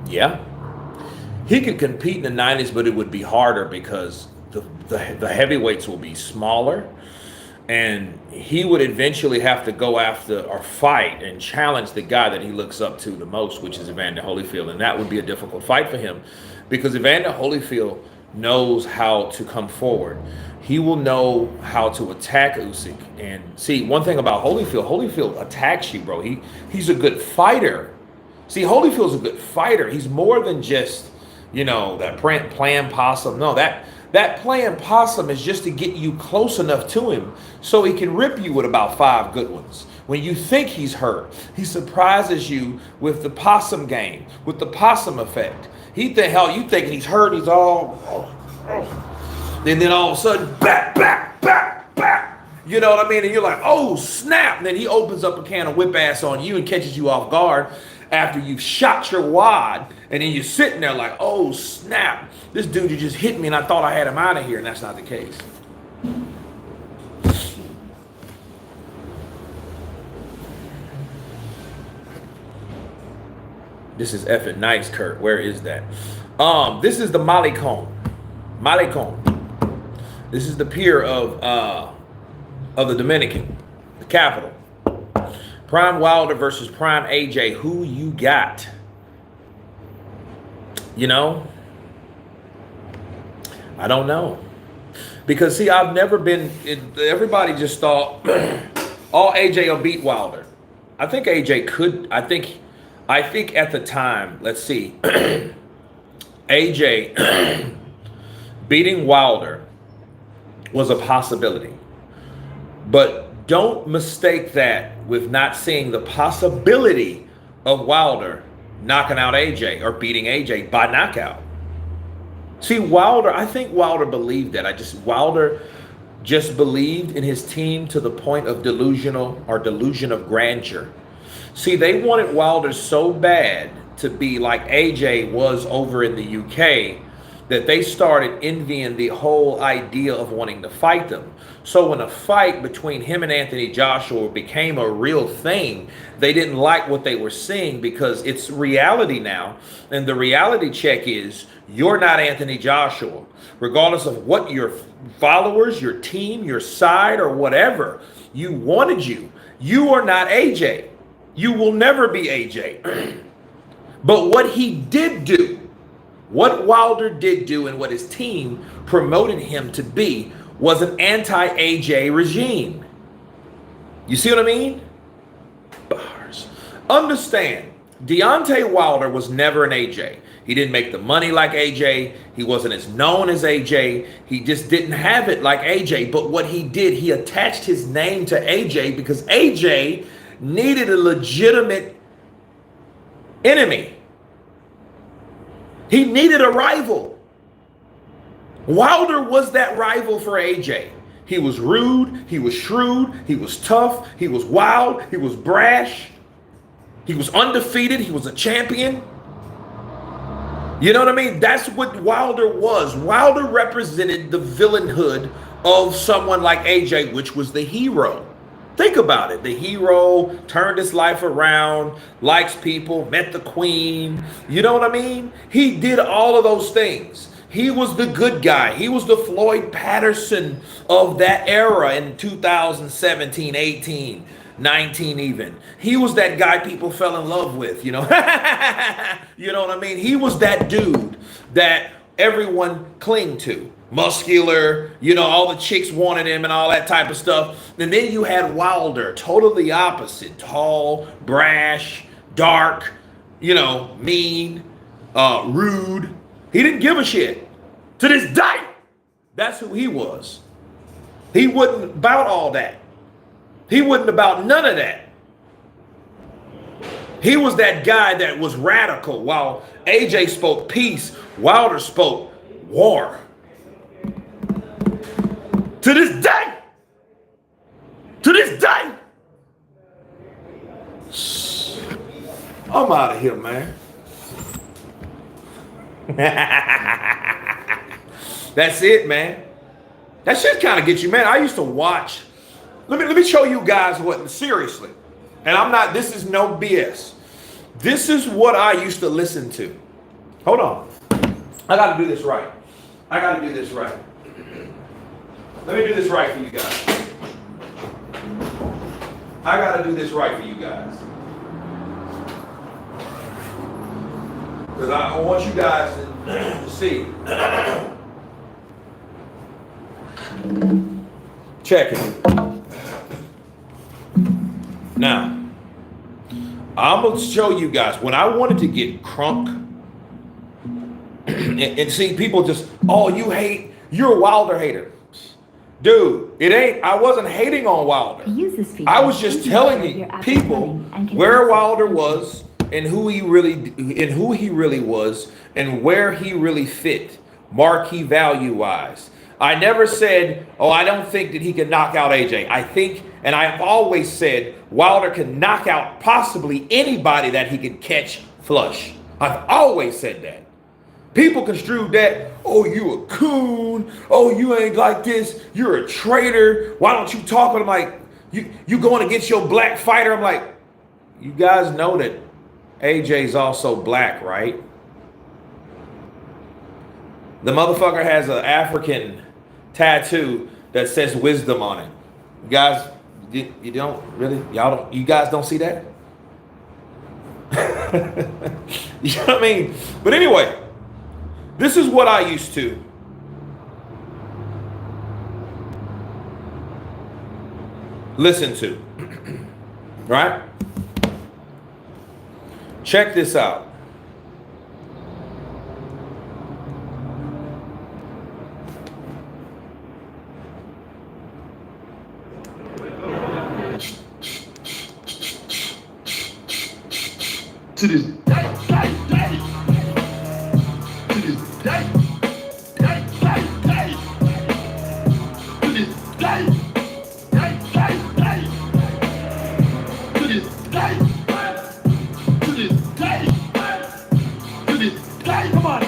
Yeah. He could compete in the 90s, but it would be harder because the heavyweights will be smaller. And he would eventually have to go after or fight and challenge the guy that he looks up to the most, which is Evander Holyfield. And that would be a difficult fight for him because Evander Holyfield knows how to come forward. He will know how to attack Usyk. And see, one thing about Holyfield attacks you, bro. He's a good fighter. See, Holyfield's a good fighter. He's more than just, that playing possum. No, that playing possum is just to get you close enough to him so he can rip you with about 5 good ones. When you think he's hurt, he surprises you with the possum game, with the possum effect. You thinking he's hurt, he's all, and then all of a sudden, back. You know what I mean? And you're like, oh, snap. And then he opens up a can of whip ass on you and catches you off guard after you've shot your wad. And then you're sitting there like, oh, snap. This dude, you just hit me and I thought I had him out of here. And that's not the case. This is effing nice, Kurt. Where is that? This is the Malecon. Malecon. This is the pier of the Dominican, the capital. Prime Wilder versus Prime AJ. Who you got? You know, I don't know. Because, see, I've never been, everybody just thought, all AJ will beat Wilder. I think AJ could, I think at the time, let's see, AJ beating Wilder was a possibility. But don't mistake that with not seeing the possibility of Wilder knocking out AJ or beating AJ by knockout. See, Wilder, I think Wilder believed that. Wilder just believed in his team to the point of delusion of grandeur. See, they wanted Wilder so bad to be like AJ was over in the UK that they started envying the whole idea of wanting to fight them. So when a fight between him and Anthony Joshua became a real thing, they didn't like what they were seeing because it's reality now. And the reality check is you're not Anthony Joshua. Regardless of what your followers, your team, your side, or whatever, you wanted you. You are not AJ. You will never be AJ. But what he did do, what Wilder did do and what his team promoted him to be was an anti-AJ regime. You see what I mean? Bars. Understand, Deontay Wilder was never an AJ. He didn't make the money like AJ. He wasn't as known as AJ. He just didn't have it like AJ. But what he did, he attached his name to AJ because AJ needed a legitimate enemy. He needed a rival. Wilder was that rival for AJ. He was rude, he was shrewd, he was tough, he was wild, he was brash, he was undefeated, he was a champion. You know what I mean? That's what Wilder was. Wilder represented the villainhood of someone like AJ, which was the hero. Think about it. The hero turned his life around, likes people, met the queen. You know what I mean? He did all of those things. He was the good guy. He was the Floyd Patterson of that era in 2017, 18, 19 even. He was that guy people fell in love with, you know. You know what I mean? He was that dude that everyone clinged to. Muscular, you know, all the chicks wanted him and all that type of stuff. And then you had Wilder, totally opposite. Tall, brash, dark, you know, mean, rude. He didn't give a shit. To this day, that's who he was. He wasn't about all that. He wasn't about none of that. He was that guy that was radical. While AJ spoke peace, Wilder spoke war. To this day. To this day. I'm out of here, man. That's it, man. That shit kind of gets you, man. I used to watch. Let me show you guys what, seriously. And I'm not, this is no BS. This is what I used to listen to. Hold on. I got to do this right. I got to do this right. Let me do this right for you guys. I got to do this right for you guys. Because I want you guys to see. Check it. Now, I'm going to show you guys. When I wanted to get crunk, and see people just, oh, you hate, you're a Wilder hater. Dude, it ain't, I wasn't hating on Wilder. I was just telling people where Wilder was and who he really was and where he really fit, marquee value wise. I never said, oh, I don't think that he can knock out AJ. I think, and I've always said, Wilder can knock out possibly anybody that he can catch flush. I've always said that. People construed that, oh, you a coon. Oh, you ain't like this. You're a traitor. Why don't you talk? And I'm like, you going against your black fighter? I'm like, you guys know that AJ's also black, right? The motherfucker has an African tattoo that says wisdom on it. You guys, you don't really, you guys don't see that? You know what I mean? But anyway, this is what I used to listen to, right? Check this out. To this day, to this day, to this day, to this day, to this day, to this day. Come on.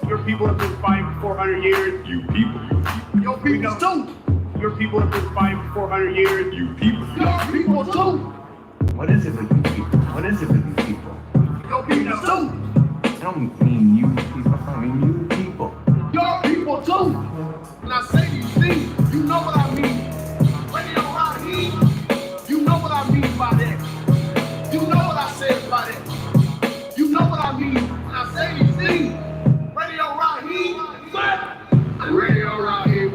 Your people have been fighting for 400 years. You people. Your people too. Your people have been fighting for 400 years. You people. Your people too. What is it with you people? What is it with you people? Your people too. I don't mean you people, I mean you people. Your people too. When I say these things, you know what I mean. Radio Raheem, you know what I mean by that. You know what I said by that. You know what I mean when I say these things. Radio Raheem, and Radio Raheem,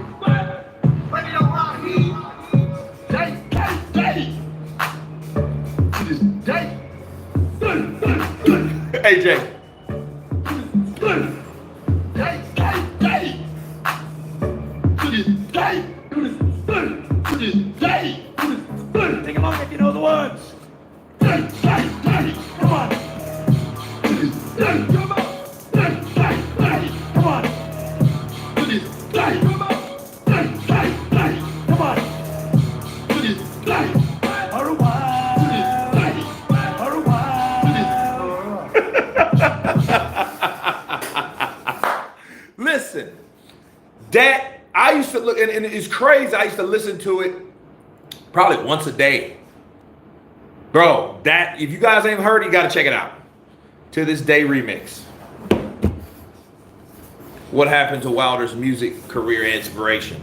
Radio Raheem, day. To this day. AJ. Take them on if you know the words. Come on. Come on. Come on. Come on. Listen, that I used to look, and it's crazy. I used to listen to it probably once a day. Bro, that, if you guys ain't heard it, you got to check it out. To This Day remix. What happened to Wilder's music career inspiration?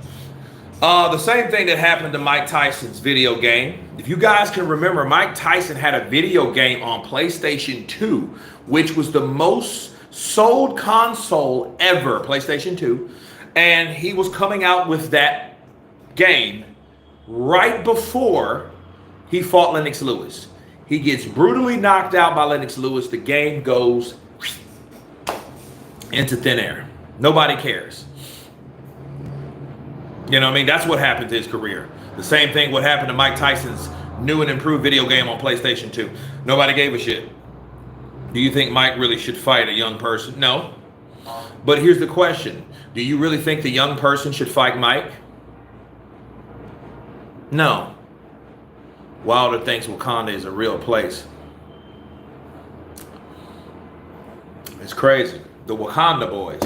The same thing that happened to Mike Tyson's video game. If you guys can remember, Mike Tyson had a video game on PlayStation 2, which was the most sold console ever, PlayStation 2. And he was coming out with that game right before he fought Lennox Lewis. He gets brutally knocked out by Lennox Lewis. The game goes into thin air. Nobody cares. You know what I mean? That's what happened to his career. The same thing what happened to Mike Tyson's new and improved video game on PlayStation 2. Nobody gave a shit. Do you think Mike really should fight a young person? No. But here's the question. Do you really think the young person should fight Mike? No. Wilder thinks Wakanda is a real place. It's crazy. The Wakanda boys.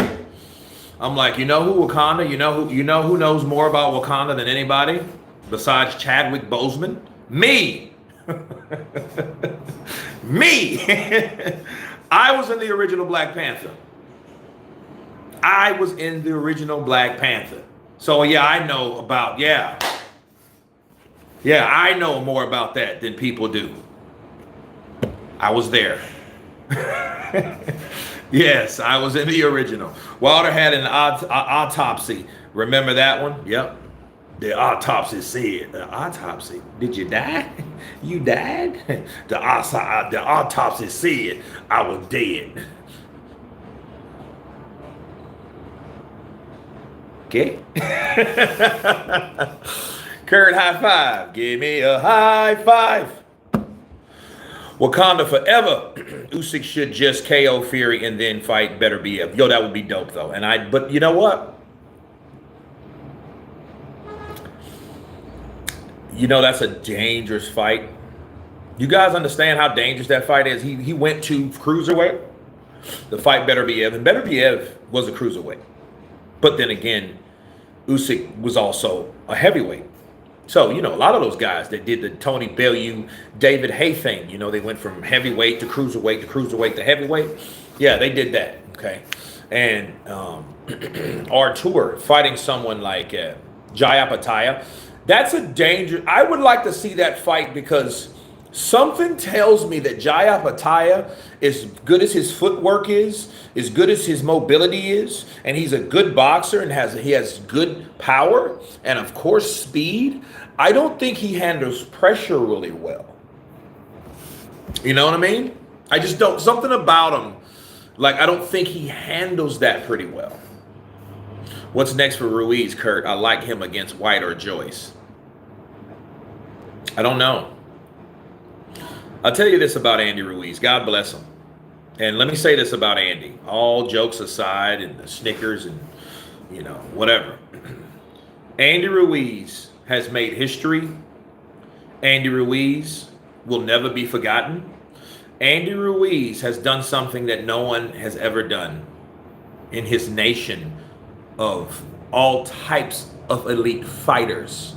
I'm like, you know who Wakanda? You know who knows more about Wakanda than anybody besides Chadwick Boseman? Me. Me. I was in the original Black Panther. So yeah, I know about, yeah, I know more about that than people do. I was there. Yes, I was in the original. Wilder had an autopsy. Remember that one? Yep. The autopsy said, the autopsy, did you die? You died? The autopsy said I was dead. Okay. Kurt, high five. Give me a high five. Wakanda forever. Usyk should just KO Fury and then fight Better BF. Yo, that would be dope though. But you know what? You know that's a dangerous fight. You guys understand how dangerous that fight is? He went to cruiserweight to fight Better BF, and Better BF was a cruiserweight. But then again, Usyk was also a heavyweight. So, you know, a lot of those guys that did the Tony Bellew, David Hay thing, you know, they went from heavyweight to cruiserweight to heavyweight. Yeah, they did that. Okay. And Artur fighting someone like Jayapataya, that's a danger. I would like to see that fight because something tells me that Jayapataya, as good as his footwork is, as good as his mobility is, and he's a good boxer and he has good power and of course speed. I don't think he handles pressure really well. You know what I mean? I just don't. Something about him, like I don't think he handles that pretty well. What's next for Ruiz, Kurt? I like him against White or Joyce. I don't know. I'll tell you this about Andy Ruiz. God bless him. And let me say this about Andy. All jokes aside and the Snickers and, you know, whatever. Andy Ruiz has made history. Andy Ruiz will never be forgotten. Andy Ruiz has done something that no one has ever done in his nation of all types of elite fighters.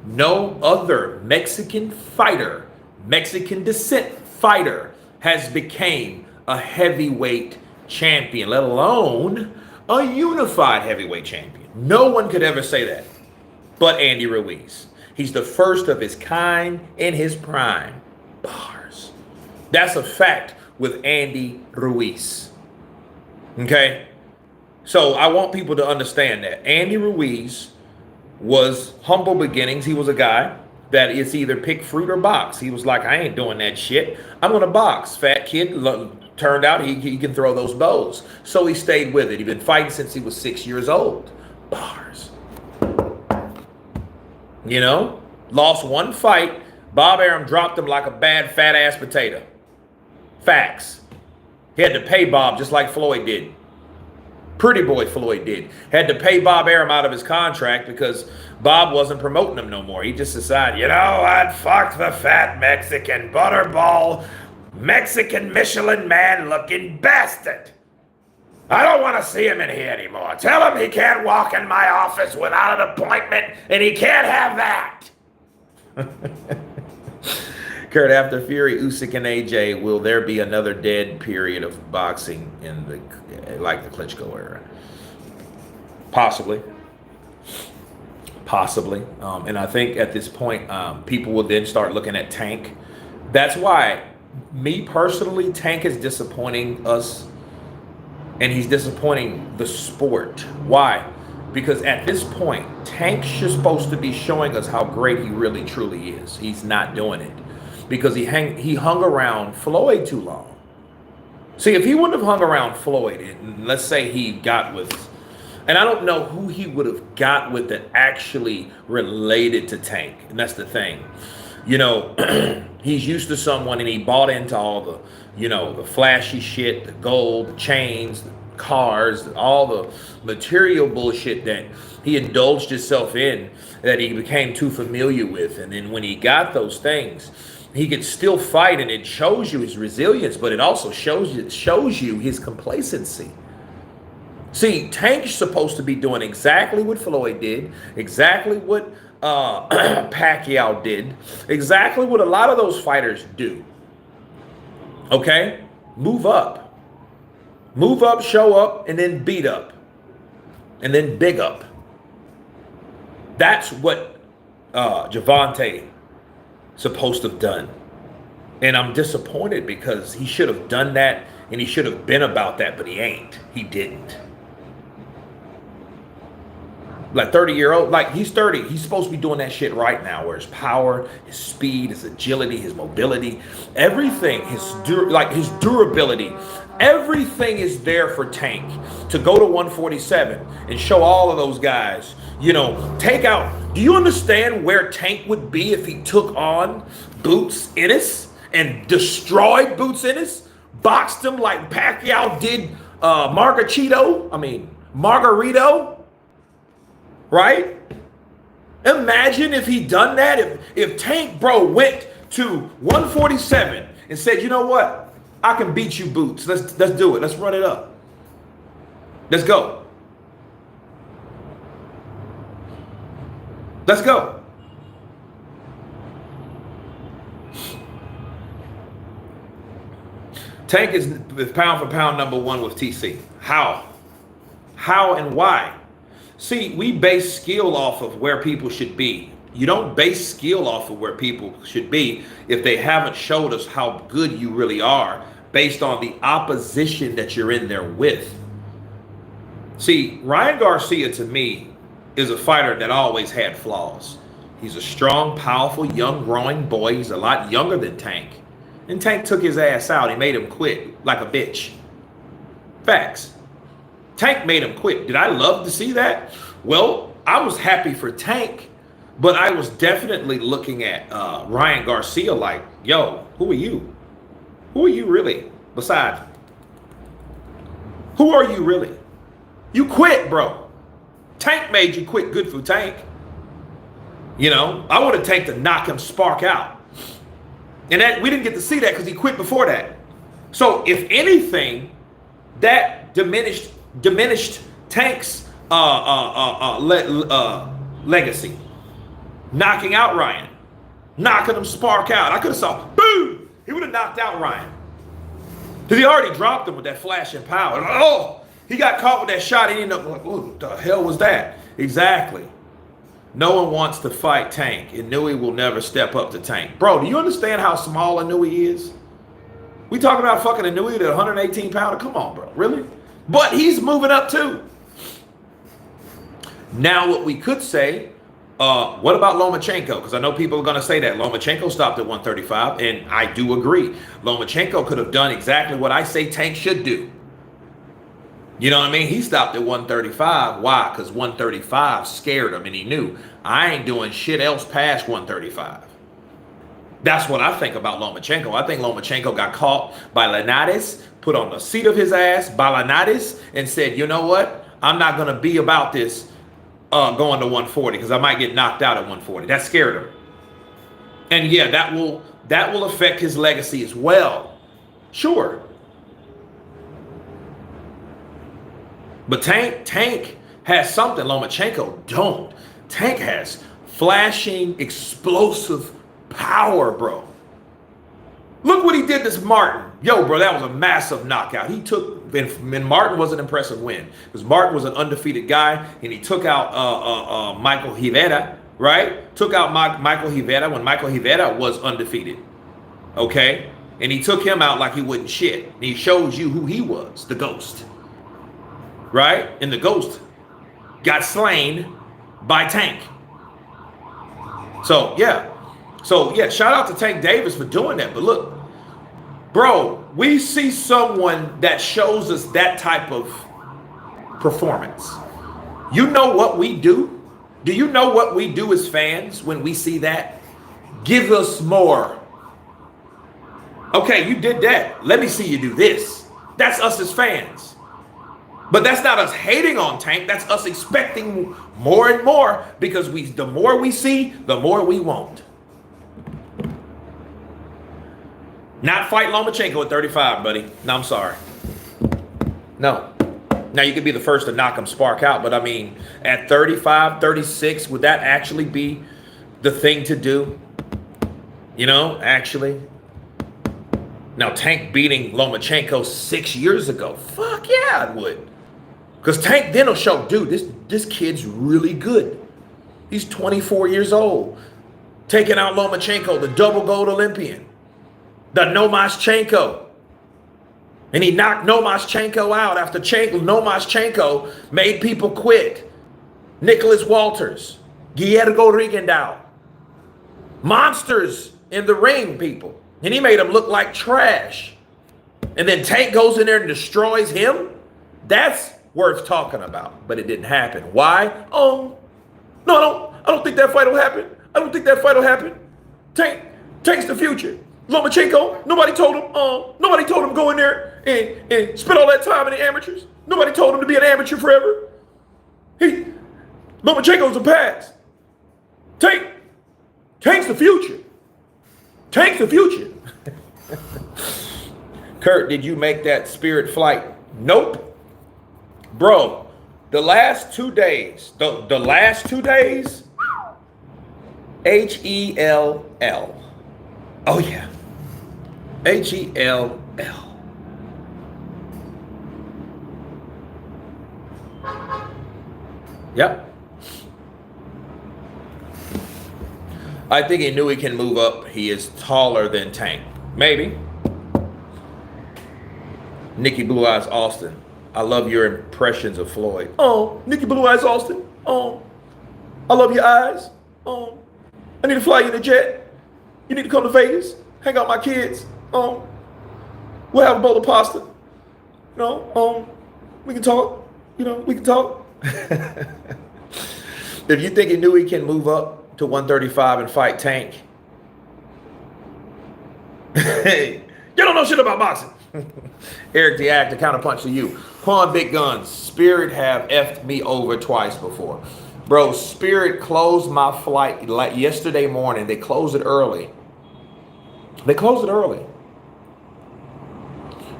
No other Mexican fighter, Mexican descent fighter, has became a heavyweight champion, let alone a unified heavyweight champion. No one could ever say that but Andy Ruiz. He's the first of his kind in his prime. Bars. That's a fact with Andy Ruiz. Okay? So I want people to understand that Andy Ruiz was humble beginnings. He was a guy that is either pick fruit or box. He was like, I ain't doing that shit. I'm going to box. Fat kid. Turned out he can throw those bows. So he stayed with it. He'd been fighting since he was 6 years old. Bars. You know? Lost one fight. Bob Arum dropped him like a bad fat ass potato. Facts. He had to pay Bob just like Floyd did. Pretty boy Floyd did. Had to pay Bob Arum out of his contract because Bob wasn't promoting him no more. He just decided, you know what? Fuck the fat Mexican butterball, Mexican Michelin man looking bastard. I don't want to see him in here anymore. Tell him he can't walk in my office without an appointment and he can't have that. Kurt, after Fury, Usyk, and AJ, will there be another dead period of boxing in the like the Klitschko era? Possibly. Possibly. And I think at this point, people will then start looking at Tank. That's why, me personally, Tank is disappointing us, and he's disappointing the sport. Why? Because at this point, Tank's just supposed to be showing us how great he really truly is. He's not doing it. Because he hung around Floyd too long. See, if he wouldn't have hung around Floyd, and let's say he got with, and I don't know who he would have got with that actually related to Tank, and that's the thing. You know, he's used to someone and he bought into all the, you know, the flashy shit, the gold, the chains, the cars, all the material bullshit that he indulged himself in that he became too familiar with. And then when he got those things, he could still fight, and it shows you his resilience, but it also shows you his complacency. See, Tank's supposed to be doing exactly what Floyd did, exactly what Pacquiao did, exactly what a lot of those fighters do. Okay? Move up. Move up, show up, and then beat up. And then big up. That's what Gervonta supposed to have done. And I'm disappointed because he should have done that and he should have been about that, but he ain't. He didn't. Like 30-year-old, like he's 30. He's supposed to be doing that shit right now where his power, his speed, his agility, his mobility, everything, his durability, everything is there for Tank to go to 147 and show all of those guys, you know, take out. Do you understand where Tank would be if he took on Boots Ennis and destroyed Boots Ennis? Boxed him like Pacquiao did Margarito? Right? Imagine if he done that. If Tank, bro, went to 147 and said, you know what? I can beat you, Boots. Let's do it. Let's run it up. Let's go. Let's go. Tank is pound for pound #1 with TC. How? How and why? See, we base skill off of where people should be. You don't base skill off of where people should be if they haven't showed us how good you really are based on the opposition that you're in there with. See, Ryan Garcia to me is a fighter that always had flaws. He's a strong, powerful, young, growing boy. He's a lot younger than Tank. And Tank took his ass out. He made him quit like a bitch. Facts. Tank made him quit. Did I love to see that? Well, I was happy for Tank, but I was definitely looking at Ryan Garcia like, yo, who are you? Who are you really? Besides, who are you really? You quit, bro. Tank made you quit. Good for Tank. You know, I wanted Tank to knock him spark out. And that we didn't get to see that because he quit before that. So if anything, that diminished Tank's legacy. Knocking out Ryan. Knocking him spark out. I could have saw, boom! He would have knocked out Ryan. Because he already dropped him with that flashing power. Oh! He got caught with that shot. He didn't know, like, what the hell was that? Exactly. No one wants to fight Tank. Inouye will never step up to Tank. Bro, do you understand how small Inouye is? We talking about fucking Inouye, the 118 pounder? Come on, bro. Really? But he's moving up too. Now what we could say, what about Lomachenko? Because I know people are going to say that. Lomachenko stopped at 135, and I do agree. Lomachenko could have done exactly what I say Tank should do. You know what I mean? He stopped at 135. Why? Because 135 scared him, and he knew, I ain't doing shit else past 135. That's what I think about Lomachenko. I think Lomachenko got caught by Linares, put on the seat of his ass by Linares, and said, you know what? I'm not going to be about this going to 140 because I might get knocked out at 140. That scared him. And yeah, that will affect his legacy as well. Sure. But Tank has something Lomachenko don't. Tank has flashing, explosive power, bro. Look what he did to Martin. Yo, bro, that was a massive knockout. He took, and Martin was an impressive win because Martin was an undefeated guy, and he took out Michael Rivera, right? Took out Michael Rivera when Michael Rivera was undefeated, okay? And he took him out like he wasn't shit. And he shows you who he was, the Ghost. Right? And the Ghost got slain by Tank. So, yeah, shout out to Tank Davis for doing that. But look, bro, we see someone that shows us that type of performance. You know what we do? Do you know what we do as fans when we see that? Give us more. Okay, you did that. Let me see you do this. That's us as fans. But that's not us hating on Tank. That's us expecting more and more because the more we see, the more we want. Not fight Lomachenko at 35, buddy. No, I'm sorry. No. Now, you could be the first to knock him spark out, but I mean, at 35, 36, would that actually be the thing to do? You know, actually? Now, Tank beating Lomachenko 6 years ago. Fuck yeah, it would. Because Tank then will show, dude, this kid's really good. He's 24 years old. Taking out Lomachenko, the double gold Olympian. The Nomaschenko. And he knocked Nomaschenko out after Nomaschenko made people quit. Nicholas Walters. Guillermo Rigondeaux. Monsters in the ring, people. And he made them look like trash. And then Tank goes in there and destroys him. That's worth talking about, but it didn't happen. Why? Oh, no, I don't think that fight will happen. I don't think that fight will happen. Tank's the future. Lomachenko, nobody told him go in there and spend all that time in the amateurs. Nobody told him to be an amateur forever. Lomachenko's the past. Tank's the future. Tank's the future. Kurt, did you make that Spirit flight? Nope. Bro, the last 2 days, the last 2 days, H-E-L-L. Oh, yeah. H-E-L-L. Yep. I think he knew he can move up. He is taller than Tank. Maybe. Nikki Blue Eyes Austin. I love your impressions of Floyd. Oh, Nikki Blue Eyes Austin. Oh, I love your eyes. Oh, I need to fly you in a jet. You need to come to Vegas. Hang out with my kids. Oh, we'll have a bowl of pasta. You know, we can talk. You know, we can talk. If you think he knew he can move up to 135 and fight Tank, hey, you don't know shit about boxing. Eric the Actor, counterpunch to you. Quan Big Guns, Spirit have effed me over twice before. Bro, Spirit closed my flight like yesterday morning. They closed it early. They closed it early.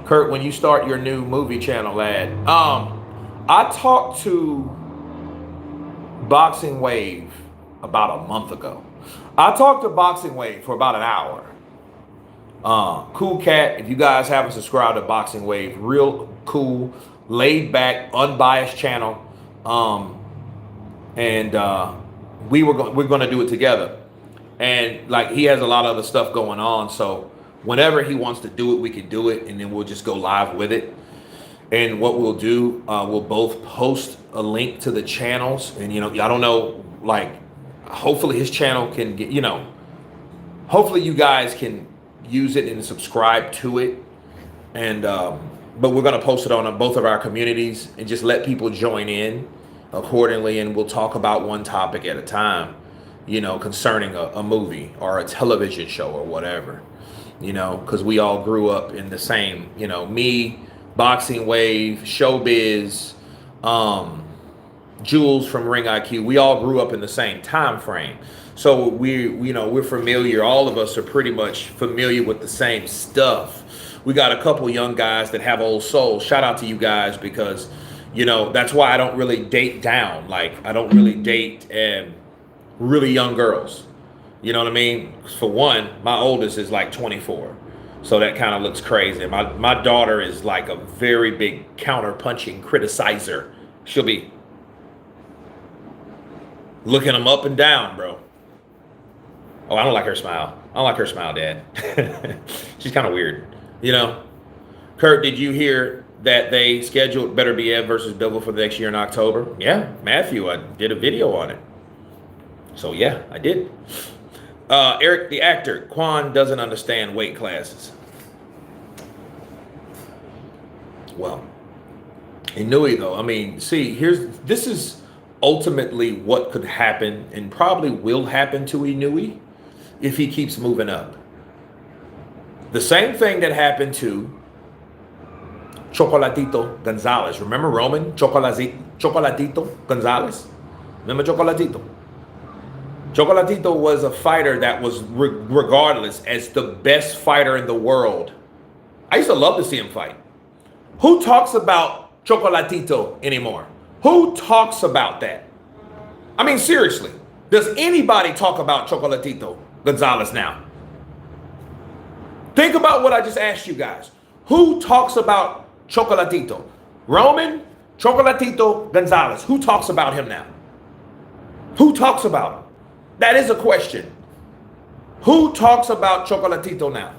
Kurt, when you start your new movie channel, lad, I talked to Boxing Wave about a month ago. I talked to Boxing Wave for about an hour. Cool cat. If you guys haven't subscribed to Boxing Wave, real cool, laid back, unbiased channel. We're going to do it together. And like he has a lot of other stuff going on, so whenever he wants to do it, we can do it, and then we'll just go live with it. And what we'll do, we'll both post a link to the channels, and I don't know, like, hopefully his channel can get, hopefully you guys can use it and subscribe to it, and but we're going to post it on both of our communities and just let people join in accordingly, and we'll talk about one topic at a time, concerning a movie or a television show or whatever, because we all grew up in the same, me, Boxing Wave, Showbiz, Jules from Ring IQ, we all grew up in the same time frame. So we're familiar. All of us are pretty much familiar with the same stuff. We got a couple young guys that have old souls. Shout out to you guys, because that's why I don't really date down. Like, I don't really date really young girls. You know what I mean? For one, my oldest is like 24. So that kind of looks crazy. My daughter is like a very big counter-punching criticizer. She'll be looking them up and down, bro. Oh, I don't like her smile. I don't like her smile, Dad. She's kind of weird. Kurt, did you hear that they scheduled Better Be Ed versus Bivol for the next year in October? Yeah, Matthew, I did a video on it. So yeah, I did. Eric the Actor, Quan doesn't understand weight classes. Well, Inouye though, I mean, see, this is ultimately what could happen and probably will happen to Inouye if he keeps moving up. The same thing that happened to Chocolatito Gonzalez. Remember Roman Chocolatito Gonzalez? Remember Chocolatito? Chocolatito was a fighter that was regardless as the best fighter in the world. I used to love to see him fight. Who talks about Chocolatito anymore? Who talks about that? I mean, seriously, does anybody talk about Chocolatito Gonzalez now? Think about what I just asked you guys. Who talks about Chocolatito? Roman Chocolatito Gonzalez. Who talks about him now? Who talks about him? That is a question. Who talks about Chocolatito now?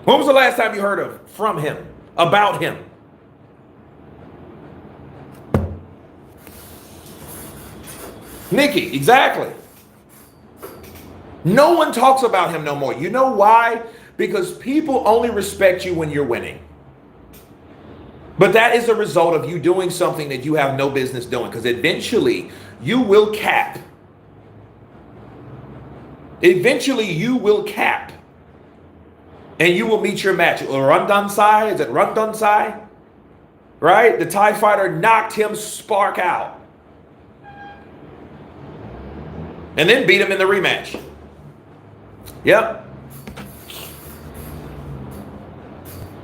When was the last time you heard from him, about him? Nikki, exactly. No one talks about him no more. You know why? Because people only respect you when you're winning. But that is a result of you doing something that you have no business doing, because eventually you will cap. Eventually you will cap. And you will meet your match. Rundansai, is it Rundansai? Right? The Thai fighter knocked him spark out. And then beat him in the rematch. Yep.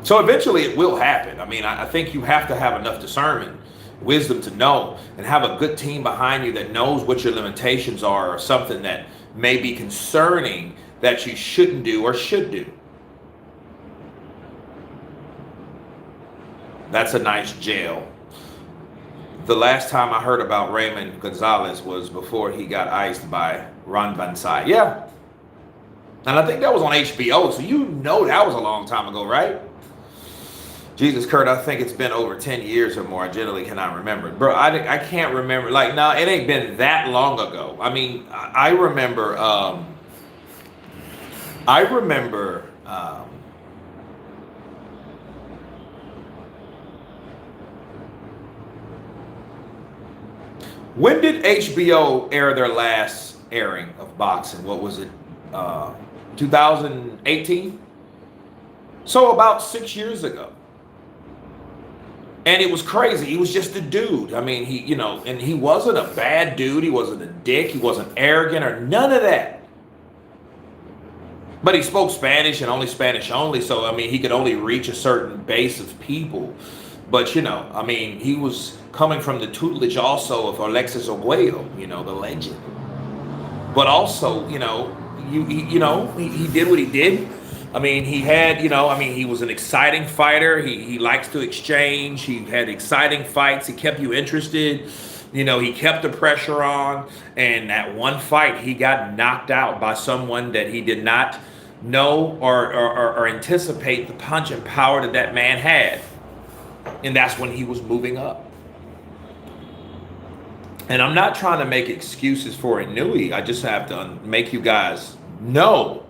So eventually it will happen. I mean, I think you have to have enough discernment, wisdom to know, and have a good team behind you that knows what your limitations are, or something that may be concerning that you shouldn't do or should do. That's a nice jail. the last time I heard about Raymond Gonzalez was before he got iced by Ron Bansai. Yeah. And I think that was on HBO, so you know that was a long time ago, right? Jesus, Kurt, I think it's been over 10 years or more. I generally cannot remember. Bro, I can't remember. Like, no, it ain't been that long ago. I mean, I remember, when did HBO air their last airing of boxing? What was it? 2018? So about 6 years ago. And it was crazy. He was just a dude. I mean, he, you know, and he wasn't a bad dude. He wasn't a dick. He wasn't arrogant or none of that. But he spoke Spanish and only Spanish only. So, I mean, he could only reach a certain base of people. But, you know, I mean, he was coming from the tutelage also of Alexis Arguello, you know, the legend. But also, you know, he did what he did. I mean, he had, you know, I mean, he was an exciting fighter. He likes to exchange. He had exciting fights. He kept you interested. You know, he kept the pressure on. And that one fight, he got knocked out by someone that he did not know or anticipate the punch and power that that man had. And that's when he was moving up. And I'm not trying to make excuses for Inui. I just have to make you guys know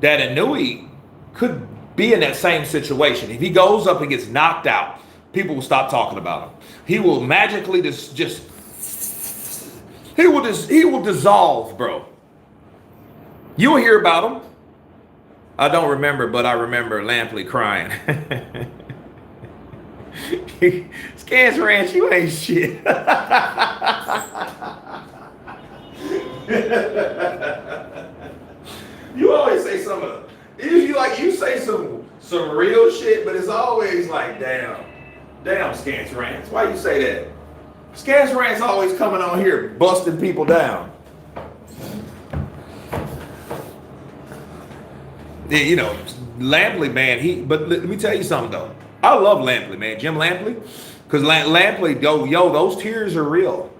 that Inui could be in that same situation. If he goes up and gets knocked out, people will stop talking about him. He will magically he will dissolve, bro. You will hear about him. I don't remember, but I remember Lampley crying. Scans Ranch, you ain't shit. You always say something. You say some real shit, but it's always like, damn, Scans Ranch. Why you say that? Scans Ranch always coming on here busting people down. Yeah, you know, Lampley, man. But let me tell you something though. I love Lampley, man. Jim Lampley, because Lampley, those tears are real.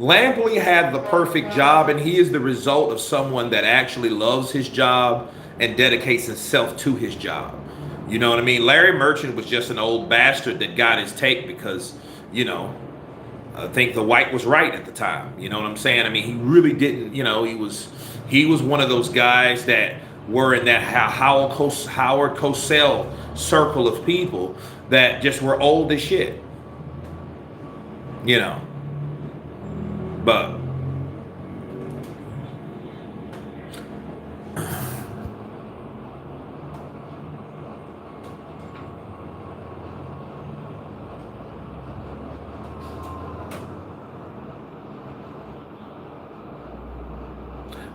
Lampley had the perfect job, and he is the result of someone that actually loves his job and dedicates himself to his job. You know what I mean? Larry Merchant was just an old bastard that got his take because, you know, I think the white was right at the time. You know what I'm saying? I mean, he really didn't, you know, he was one of those guys that were in that Howard Cosell circle of people that just were old as shit. You know. But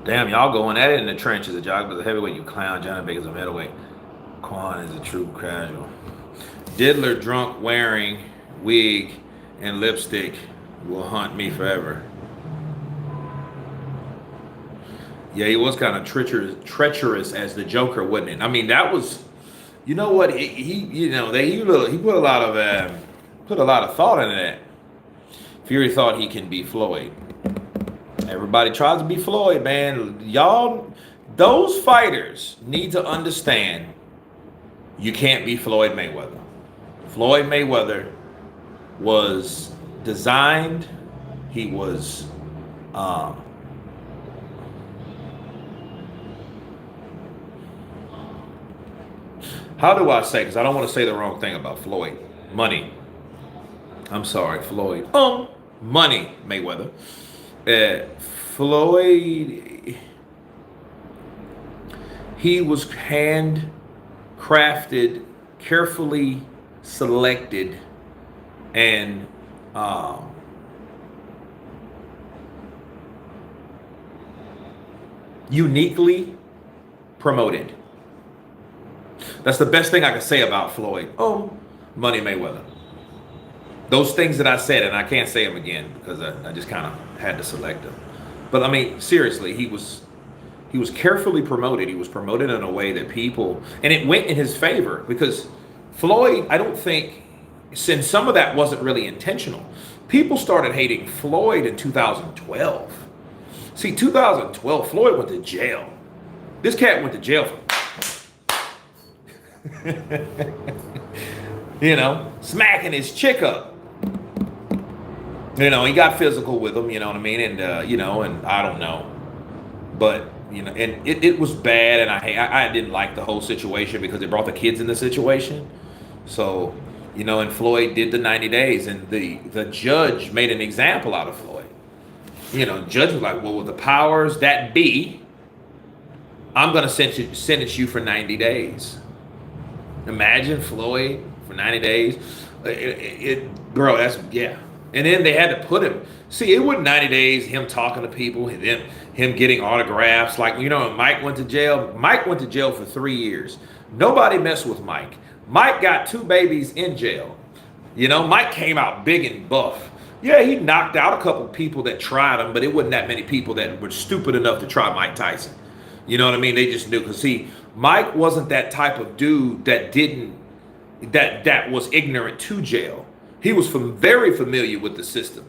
damn, y'all going at it in the trenches. The jog was a heavyweight, you clown. Johnny Baker's a middleweight. Quan is a true casual. Diddler drunk wearing wig and lipstick will haunt me forever. Yeah, he was kind of treacherous as the Joker, wasn't it? I mean, that was, you know what? He put a lot of thought into that. Fury thought he can be Floyd. Everybody tries to be Floyd, man. Y'all, those fighters need to understand you can't be Floyd Mayweather. Floyd Mayweather was designed. He was how do I say, because I don't want to say the wrong thing about Floyd. Money. I'm sorry, Floyd. Money Mayweather. Floyd, he was handcrafted, carefully selected, and uniquely promoted. That's the best thing I can say about Floyd. Money Mayweather. Those things that I said, and I can't say them again because I just kind of had to select them. But I mean, seriously, he was carefully promoted. He was promoted in a way that people, and it went in his favor because Floyd, I don't think since some of that wasn't really intentional, people started hating Floyd in 2012. See, 2012, Floyd went to jail. This cat went to jail for, smacking his chick up. He got physical with him, you know what I mean? And, and I don't know. But, and it was bad, and I didn't like the whole situation because it brought the kids in the situation. So, and Floyd did the 90 days, and the judge made an example out of Floyd. The judge was like, well, with the powers that be, I'm going to sentence you for 90 days. Imagine Floyd for 90 days. Bro, yeah. And then they had to put him. See, it wasn't 90 days, him talking to people, him getting autographs. Like, Mike went to jail. Mike went to jail for 3 years. Nobody messed with Mike. Mike got 2 babies in jail. Mike came out big and buff. Yeah, he knocked out a couple people that tried him, but it wasn't that many people that were stupid enough to try Mike Tyson. You know what I mean? They just knew. Because, see, Mike wasn't that type of dude that was ignorant to jail. He was very familiar with the system.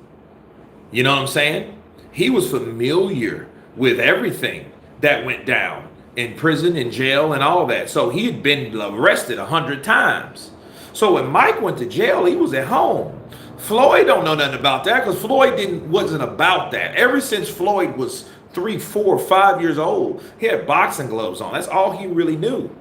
You know what I'm saying? He was familiar with everything that went down in prison, in jail, and all that. So he had been arrested 100 times. So when Mike went to jail, he was at home. Floyd don't know nothing about that because Floyd wasn't about that. Ever since Floyd was 3, 4, 5 years old, he had boxing gloves on. That's all he really knew.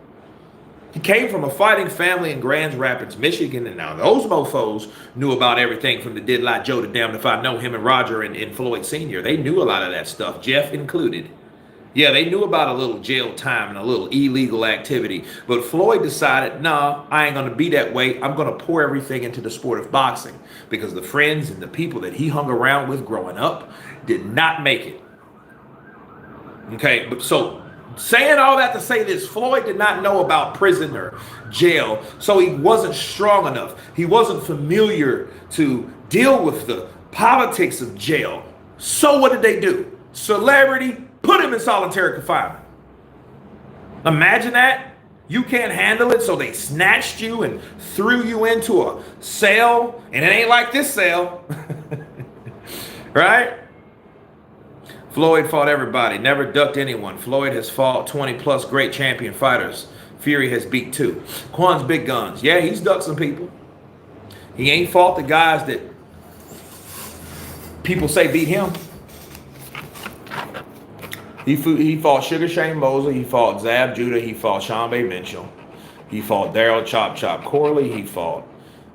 He came from a fighting family in Grand Rapids, Michigan, and now those mofos knew about everything from the Did Lie Joe to Damned If I Know Him and Roger and Floyd Sr. They knew a lot of that stuff, Jeff included. Yeah, they knew about a little jail time and a little illegal activity. But Floyd decided, nah, I ain't going to be that way. I'm going to pour everything into the sport of boxing because the friends and the people that he hung around with growing up did not make it. Okay, but so saying all that to say this, Floyd did not know about prison or jail, so he wasn't strong enough. He wasn't familiar to deal with the politics of jail. So what did they do? Celebrity, put him in solitary confinement. Imagine that. You can't handle it, so they snatched you and threw you into a cell, and it ain't like this cell. Right? Floyd fought everybody, never ducked anyone. Floyd has fought 20 plus great champion fighters. Fury has beat 2. Quan's big guns. Yeah, he's ducked some people. He ain't fought the guys that people say beat him. He fought Sugar Shane Mosley. He fought Zab Judah. He fought Sean Bay Mitchell. He fought Daryl Chop Chop Corley. He fought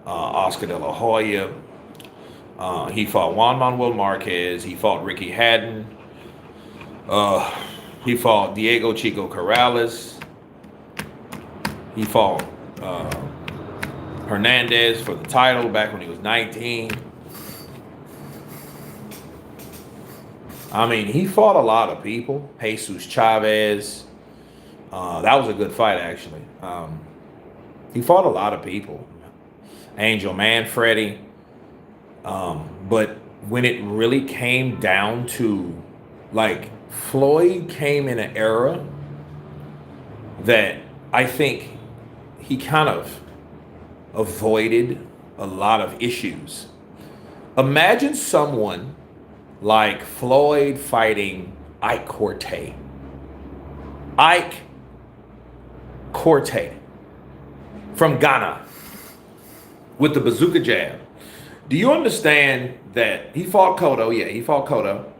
Oscar De La Hoya. He fought Juan Manuel Marquez. He fought Ricky Haddon. He fought Diego Chico Corrales. He fought Hernandez for the title back when he was 19. I mean, he fought a lot of people. Jesus Chavez. That was a good fight, actually. He fought a lot of people. Angel Manfredi. But when it really came down to, like, Floyd came in an era that I think he kind of avoided a lot of issues. Imagine someone like Floyd fighting Ike Corte. Ike Corte from Ghana with the bazooka jab. Do you understand that he fought Cotto? Yeah, he fought Cotto.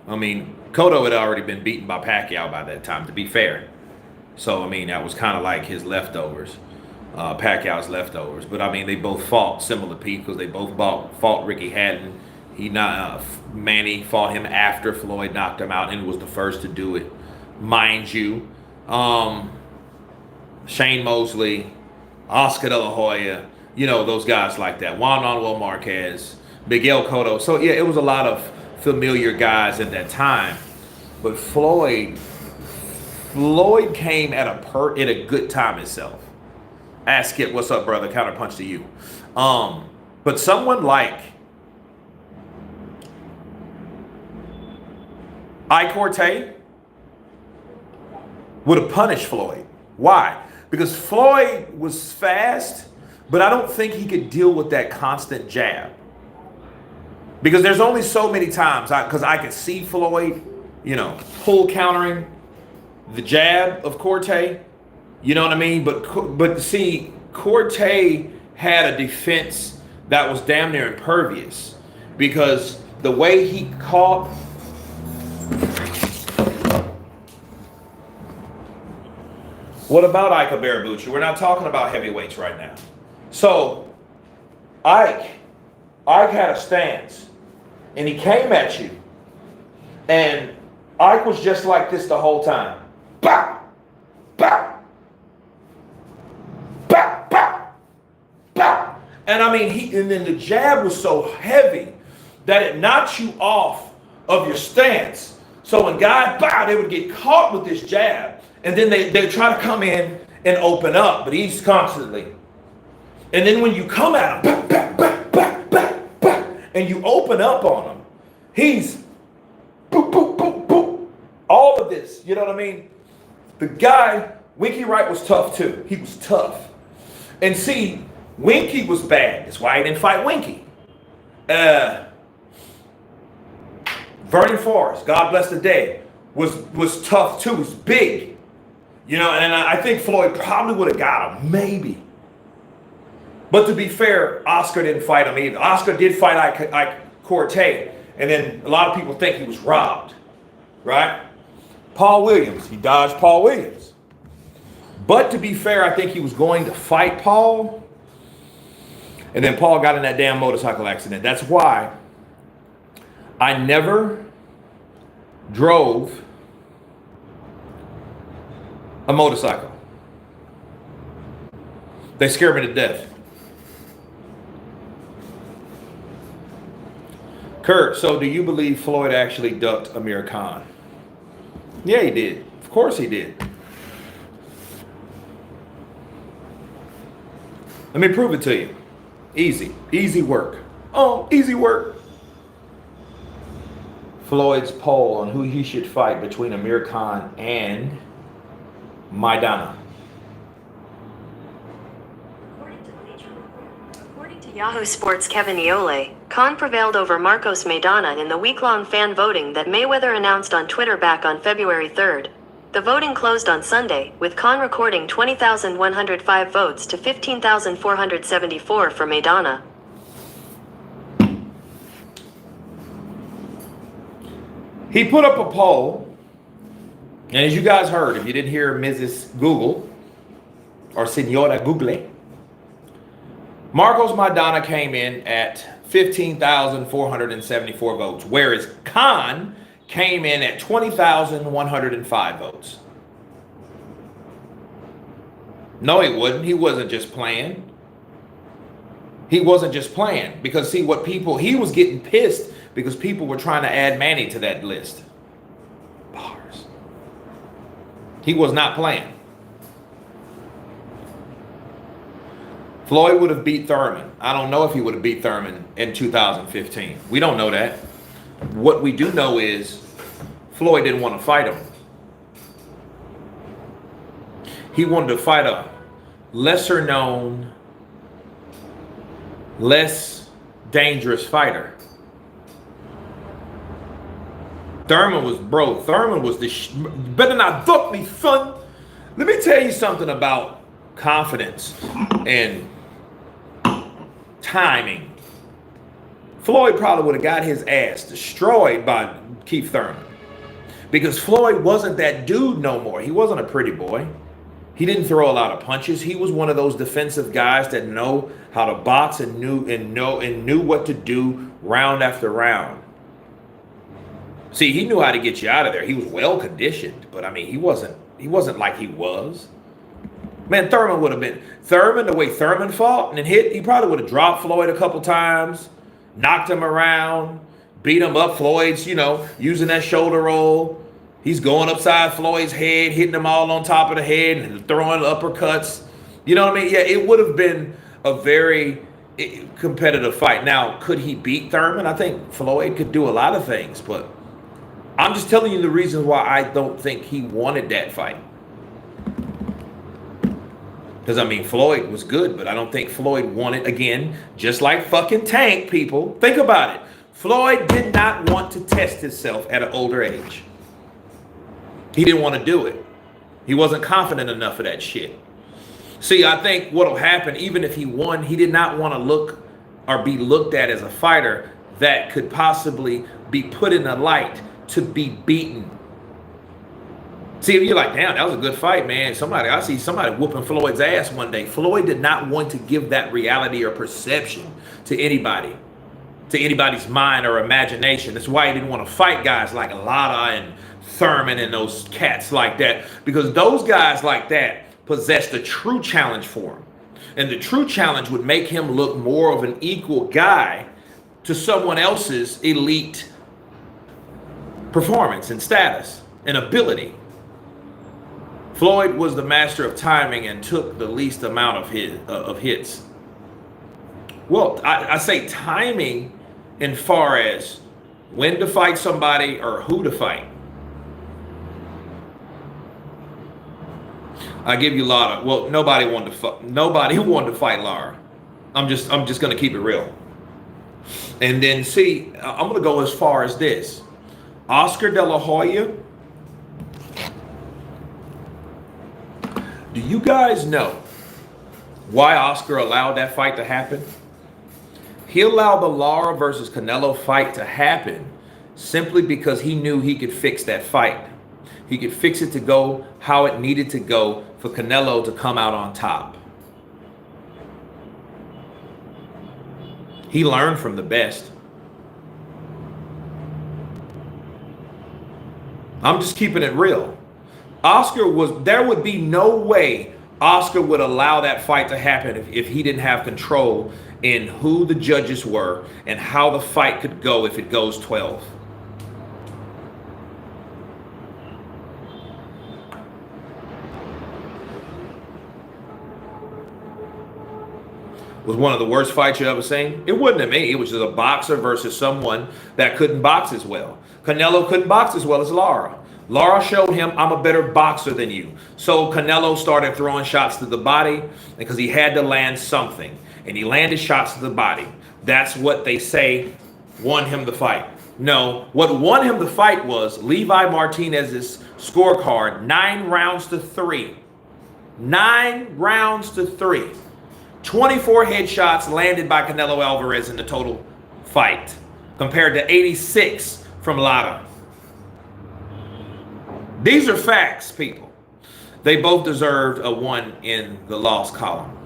I mean, Cotto had already been beaten by Pacquiao by that time, to be fair. So, I mean, that was kind of like his leftovers, Pacquiao's leftovers. But, I mean, they both fought similar people. They both fought Ricky Haddon. Manny fought him after Floyd knocked him out and was the first to do it, mind you. Shane Mosley, Oscar De La Hoya, those guys like that. Juan Manuel Marquez, Miguel Cotto. So, yeah, it was a lot of familiar guys at that time. But Floyd came at a good time itself. Ask Skip, what's up, brother? Counterpunch to you. But someone like Ike Corte would have punished Floyd. Why? Because Floyd was fast, but I don't think he could deal with that constant jab. Because there's only so many times, because I could see Floyd, pull countering the jab of Corte. You know what I mean? But see, Corte had a defense that was damn near impervious. Because the way he caught... What about Ike Barabucci? We're not talking about heavyweights right now. So, Ike had a stance, and he came at you, and Ike was just like this the whole time. Bah! Bah! Bah! Bah! Bah! And I mean, and then the jab was so heavy that it knocked you off of your stance. So when guys, they would get caught with this jab, and then they try to come in and open up, but he's constantly. And then when you come at him, and you open up on him, he's boop, boop, boop, boop. All of this, you know what I mean? The guy, Winky Wright, was tough too. He was tough. And see, Winky was bad. That's why he didn't fight Winky. Vernon Forrest, God bless the day, was tough too. He's big. And I think Floyd probably would have got him, maybe. But to be fair, Oscar didn't fight him either. Oscar did fight Ike Corte, and then a lot of people think he was robbed, right? Paul Williams, he dodged Paul Williams. But to be fair, I think he was going to fight Paul, and then Paul got in that damn motorcycle accident. That's why I never drove a motorcycle. They scare me to death. Kurt, so do you believe Floyd actually ducked Amir Khan? Yeah, he did. Of course he did. Let me prove it to you. Easy. Easy work. Oh, easy work. Floyd's poll on who he should fight between Amir Khan and Maidana. According to Yahoo Sports' Kevin Iole, Khan prevailed over Marcos Maidana in the week-long fan voting that Mayweather announced on Twitter back on February 3rd. The voting closed on Sunday, with Khan recording 20,105 votes to 15,474 for Maidana. He put up a poll, and as you guys heard, if you didn't hear Mrs. Google, or Senora Google, Marcos Maidana came in at 15,474 votes, whereas Khan came in at 20,105 votes. No, he wouldn't. He wasn't just playing. He wasn't just playing. Because see, he was getting pissed because people were trying to add Manny to that list. Bars. He was not playing. Floyd would have beat Thurman. I don't know if he would have beat Thurman in 2015. We don't know that. What we do know is Floyd didn't want to fight him. He wanted to fight a lesser known, less dangerous fighter. Thurman was the better not fuck me, son. Let me tell you something about confidence and timing. Floyd probably would have got his ass destroyed by Keith Thurman. Because Floyd wasn't that dude no more. He wasn't a pretty boy. He didn't throw a lot of punches. He was one of those defensive guys that know how to box and knew what to do round after round. See, he knew how to get you out of there. He was well conditioned, but I mean, he wasn't like he was. Man, Thurman would have been the way Thurman fought and hit, he probably would have dropped Floyd a couple times, knocked him around, beat him up. Floyd's, using that shoulder roll. He's going upside Floyd's head, hitting him all on top of the head and throwing uppercuts. You know what I mean? Yeah, it would have been a very competitive fight. Now, could he beat Thurman? I think Floyd could do a lot of things, but I'm just telling you the reasons why I don't think he wanted that fight. Because, I mean, Floyd was good, but I don't think Floyd wanted, again, just like fucking Tank, people. Think about it. Floyd did not want to test himself at an older age. He didn't want to do it. He wasn't confident enough of that shit. See, I think what'll happen, even if he won, he did not want to look or be looked at as a fighter that could possibly be put in the light to be beaten. See, if you're like, damn, that was a good fight, man. I see somebody whooping Floyd's ass one day. Floyd did not want to give that reality or perception to anybody, to anybody's mind or imagination. That's why he didn't want to fight guys like Lara and Thurman and those cats like that, because those guys like that possessed a true challenge for him. And the true challenge would make him look more of an equal guy to someone else's elite performance and status and ability. Floyd was the master of timing and took the least amount of hits. Well, I say timing in far as when to fight somebody or who to fight. I give you a lot of, well, nobody wanted to fight Lara. I'm just gonna keep it real. And then see, I'm gonna go as far as this. Oscar De La Hoya. Do you guys know why Oscar allowed that fight to happen? He allowed the Lara versus Canelo fight to happen simply because he knew he could fix that fight. He could fix it to go how it needed to go for Canelo to come out on top. He learned from the best. I'm just keeping it real. There would be no way Oscar would allow that fight to happen if he didn't have control in who the judges were and how the fight could go if it goes 12. Was one of the worst fights you ever seen? It wasn't to me. It was just a boxer versus someone that couldn't box as well. Canelo couldn't box as well as Lara. Lara showed him, I'm a better boxer than you. So Canelo started throwing shots to the body because he had to land something. And he landed shots to the body. That's what they say won him the fight. No, what won him the fight was Levi Martinez's scorecard, 9 rounds to 3. 9 rounds to 3. 24 headshots landed by Canelo Alvarez in the total fight, compared to 86 from Lara. These are facts, people. They both deserved a 1 in the loss column.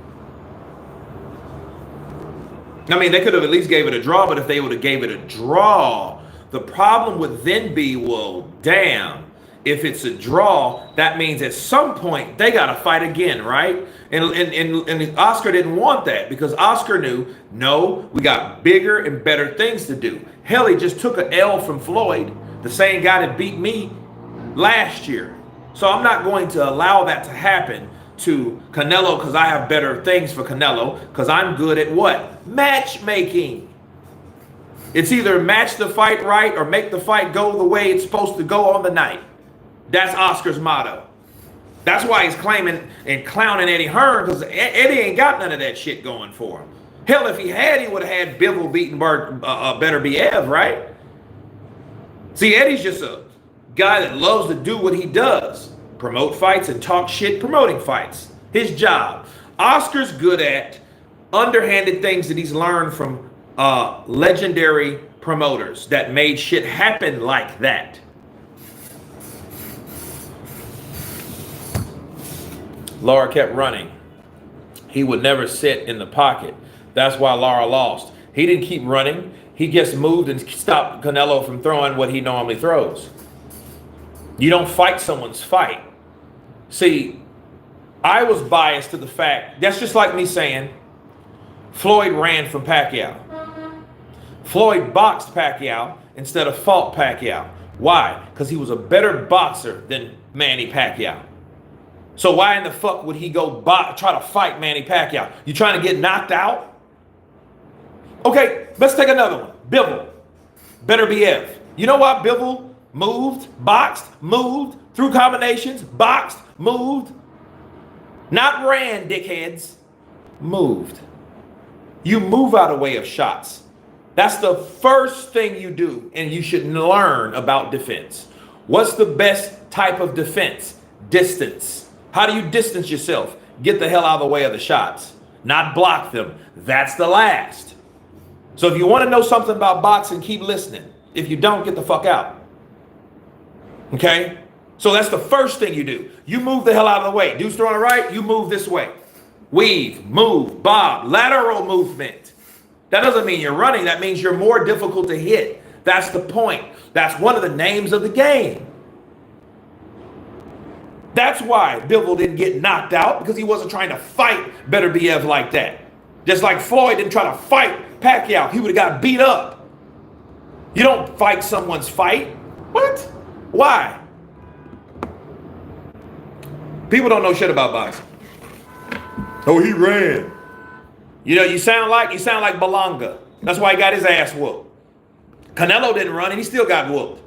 I mean, they could have at least gave it a draw, but if they would have gave it a draw, the problem would then be, well, damn, if it's a draw, that means at some point they got to fight again, right? And Oscar didn't want that because Oscar knew, no, we got bigger and better things to do. Hell, he just took an L from Floyd, the same guy that beat me last year. So I'm not going to allow that to happen to Canelo because I have better things for Canelo because I'm good at what? Matchmaking. It's either match the fight right or make the fight go the way it's supposed to go on the night. That's Oscar's motto. That's why he's claiming and clowning Eddie Hearn, because Eddie ain't got none of that shit going for him. Hell, if he had, he would have had Bivol beating Better Biev, right? See, Eddie's just a guy that loves to do what he does. Promote fights and talk shit promoting fights. His job. Oscar's good at underhanded things that he's learned from legendary promoters that made shit happen like that. Lara kept running. He would never sit in the pocket. That's why Lara lost. He didn't keep running. He just moved and stopped Canelo from throwing what he normally throws. You don't fight someone's fight. See, I was biased to the fact, that's just like me saying, Floyd ran from Pacquiao. Floyd boxed Pacquiao instead of fought Pacquiao. Why? Because he was a better boxer than Manny Pacquiao. So why in the fuck would he go try to fight Manny Pacquiao? You trying to get knocked out? Okay, let's take another one. Bivol. Better Biev. You know why Bivol moved, boxed, moved, threw combinations, boxed, moved? Not ran, dickheads. Moved. You move out of the way of shots. That's the first thing you do, and you should learn about defense. What's the best type of defense? Distance. How do you distance yourself? Get the hell out of the way of the shots, not block them. That's the last. So if you want to know something about boxing, keep listening. If you don't, get the fuck out. Okay? So that's the first thing you do. You move the hell out of the way. Dude's throwing right, you move this way. Weave, move, bob, lateral movement. That doesn't mean you're running. That means you're more difficult to hit. That's the point. That's one of the names of the game. That's why Bivol didn't get knocked out, because he wasn't trying to fight Beterbiev like that. Just like Floyd didn't try to fight Pacquiao. He would have got beat up. You don't fight someone's fight. What? Why? People don't know shit about boxing. Oh, he ran. You know, you sound like Belonga. That's why he got his ass whooped. Canelo didn't run and he still got whooped.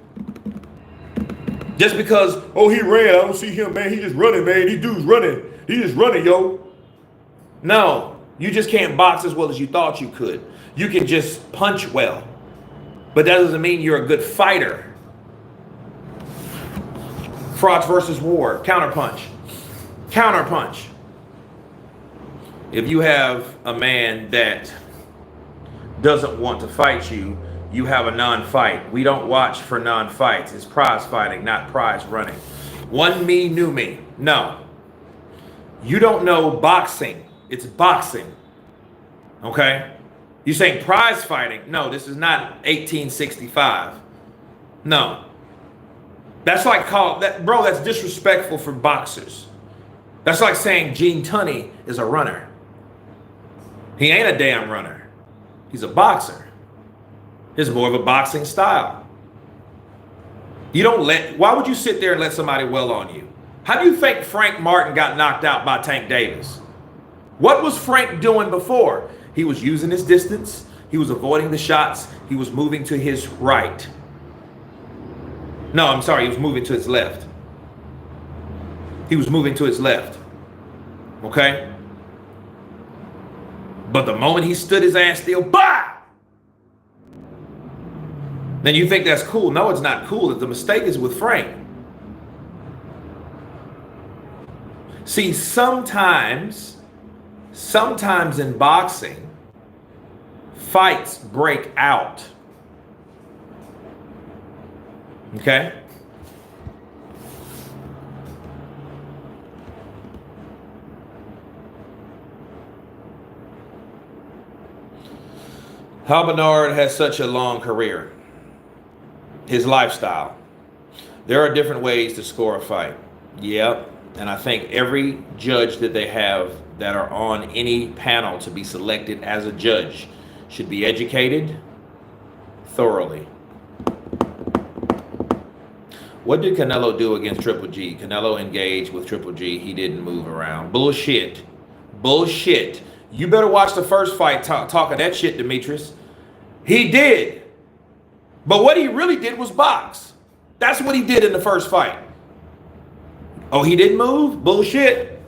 Just because, oh, he ran, I don't see him, man. He just running, man. These dudes running. He just running, yo. No, you just can't box as well as you thought you could. You can just punch well. But that doesn't mean you're a good fighter. Frauds versus war. Counterpunch. Counterpunch. If you have a man that doesn't want to fight you, you have a non-fight. We don't watch for non-fights. It's prize fighting, not prize running. One me, new me. No. You don't know boxing. It's boxing. Okay? You saying prize fighting? No, this is not 1865. No. That's like bro, that's disrespectful for boxers. That's like saying Gene Tunney is a runner. He ain't a damn runner. He's a boxer. It's more of a boxing style. Why would you sit there and let somebody well on you? How do you think Frank Martin got knocked out by Tank Davis? What was Frank doing before? He was using his distance. He was avoiding the shots. He was moving to his right. No, I'm sorry. He was moving to his left. He was moving to his left. Okay? But the moment he stood his ass still, bah! Then you think that's cool. No, it's not cool. The mistake is with Frank. See, sometimes in boxing, fights break out. Okay? How Bernard has such a long career. His lifestyle. There are different ways to score a fight. Yep. And I think every judge that they have that are on any panel to be selected as a judge should be educated thoroughly. What did Canelo do against Triple G? Canelo engaged with Triple G. He didn't move around. Bullshit. Bullshit. You better watch the first fight talking that shit, Demetrius. He did. But what he really did was box. That's what he did in the first fight. Oh, he didn't move? Bullshit.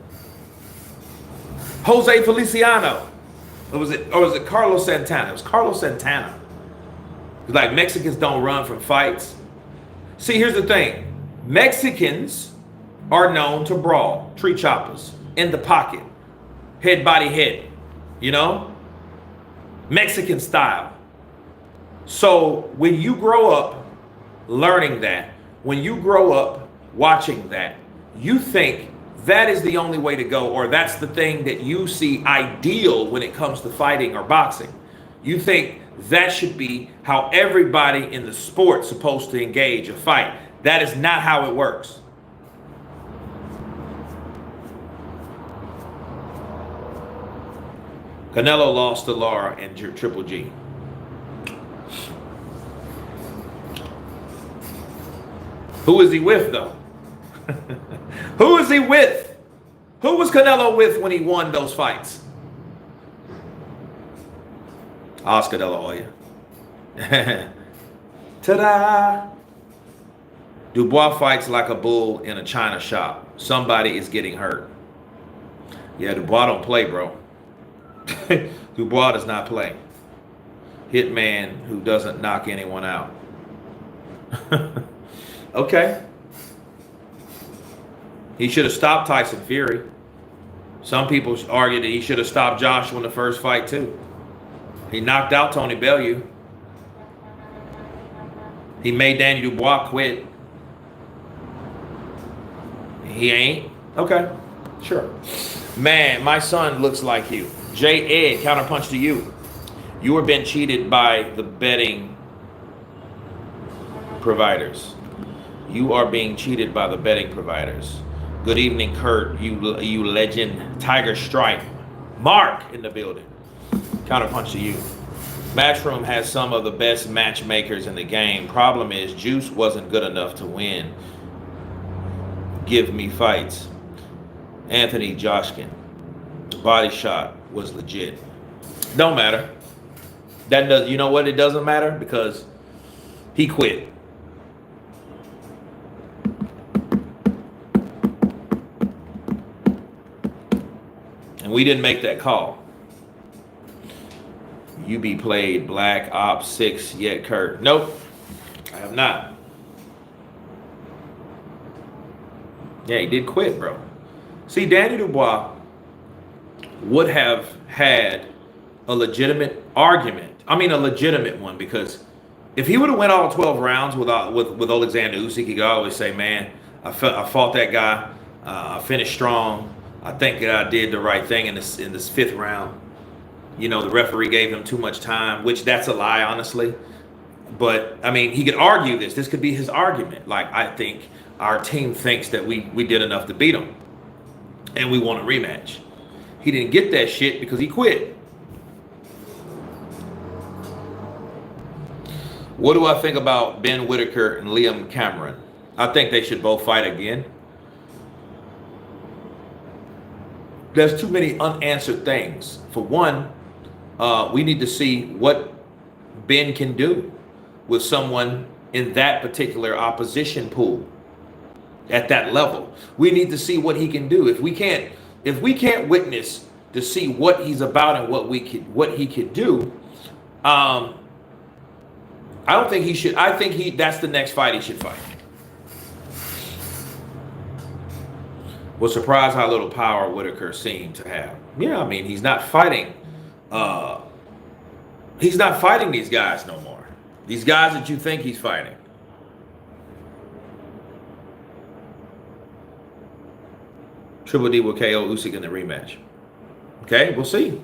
Jose Feliciano. Or was it Carlos Santana? It was Carlos Santana. It's like Mexicans don't run from fights. See, here's the thing. Mexicans are known to brawl. Tree choppers. In the pocket. Head, body, head. You know? Mexican style. So when you grow up learning that, when you grow up watching that, you think that is the only way to go, or that's the thing that you see ideal when it comes to fighting or boxing. You think that should be how everybody in the sport's supposed to engage a fight. That is not how it works. Canelo lost to Lara and Triple G. Who is he with, though? Who is he with? Who was Canelo with when he won those fights? Oscar De La Hoya. Ta-da! Dubois fights like a bull in a china shop. Somebody is getting hurt. Yeah, Dubois don't play, bro. Dubois does not play. Hitman who doesn't knock anyone out. Okay. He should have stopped Tyson Fury. Some people argue that he should have stopped Joshua in the first fight too. He knocked out Tony Bellew. He made Danny Dubois quit. He ain't? Okay, sure. Man, my son looks like you. J. Ed, counterpunch to you. You were being cheated by the betting providers. You are being cheated by the betting providers. Good evening, Kurt. You legend. Tiger Stripe. Mark in the building. Counterpunch to you. Matchroom has some of the best matchmakers in the game. Problem is, Juice wasn't good enough to win. Give me fights. Anthony Joshkin. Body shot was legit. Don't matter. That does. You know what? It doesn't matter because he quit. And we didn't make that call. You be played Black Ops 6 yet, Kurt? Nope, I have not. Yeah, he did quit, bro. See, Danny Dubois would have had a legitimate argument. I mean, a legitimate one, because if he would have went all 12 rounds with Oleksandr Usyk, he could always say, man, I fought that guy. I finished strong. I think that I did the right thing in this fifth round. You know, the referee gave him too much time, which that's a lie, honestly. But, I mean, he could argue this. This could be his argument. Like, I think our team thinks that we did enough to beat him. And we want a rematch. He didn't get that shit because he quit. What do I think about Ben Whitaker and Liam Cameron? I think they should both fight again. There's too many unanswered things. For one, we need to see what Ben can do with someone in that particular opposition pool at that level. We need to see what he can do. If we can't witness to see what he's about and what he could do, I don't think he should. I think that's the next fight he should fight. Was surprised how little power Whitaker seemed to have. Yeah, I mean, he's not fighting. He's not fighting these guys no more. These guys that you think he's fighting. Triple D will KO Usyk in the rematch. Okay, we'll see.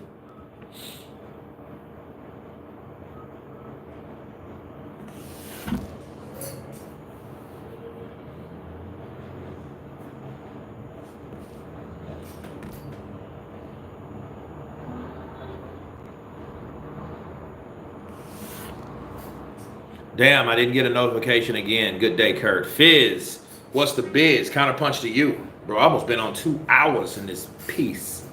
Damn, I didn't get a notification again. Good day, Kurt. Fizz, what's the biz? Counterpunch to you. Bro, I almost been on 2 hours in this piece.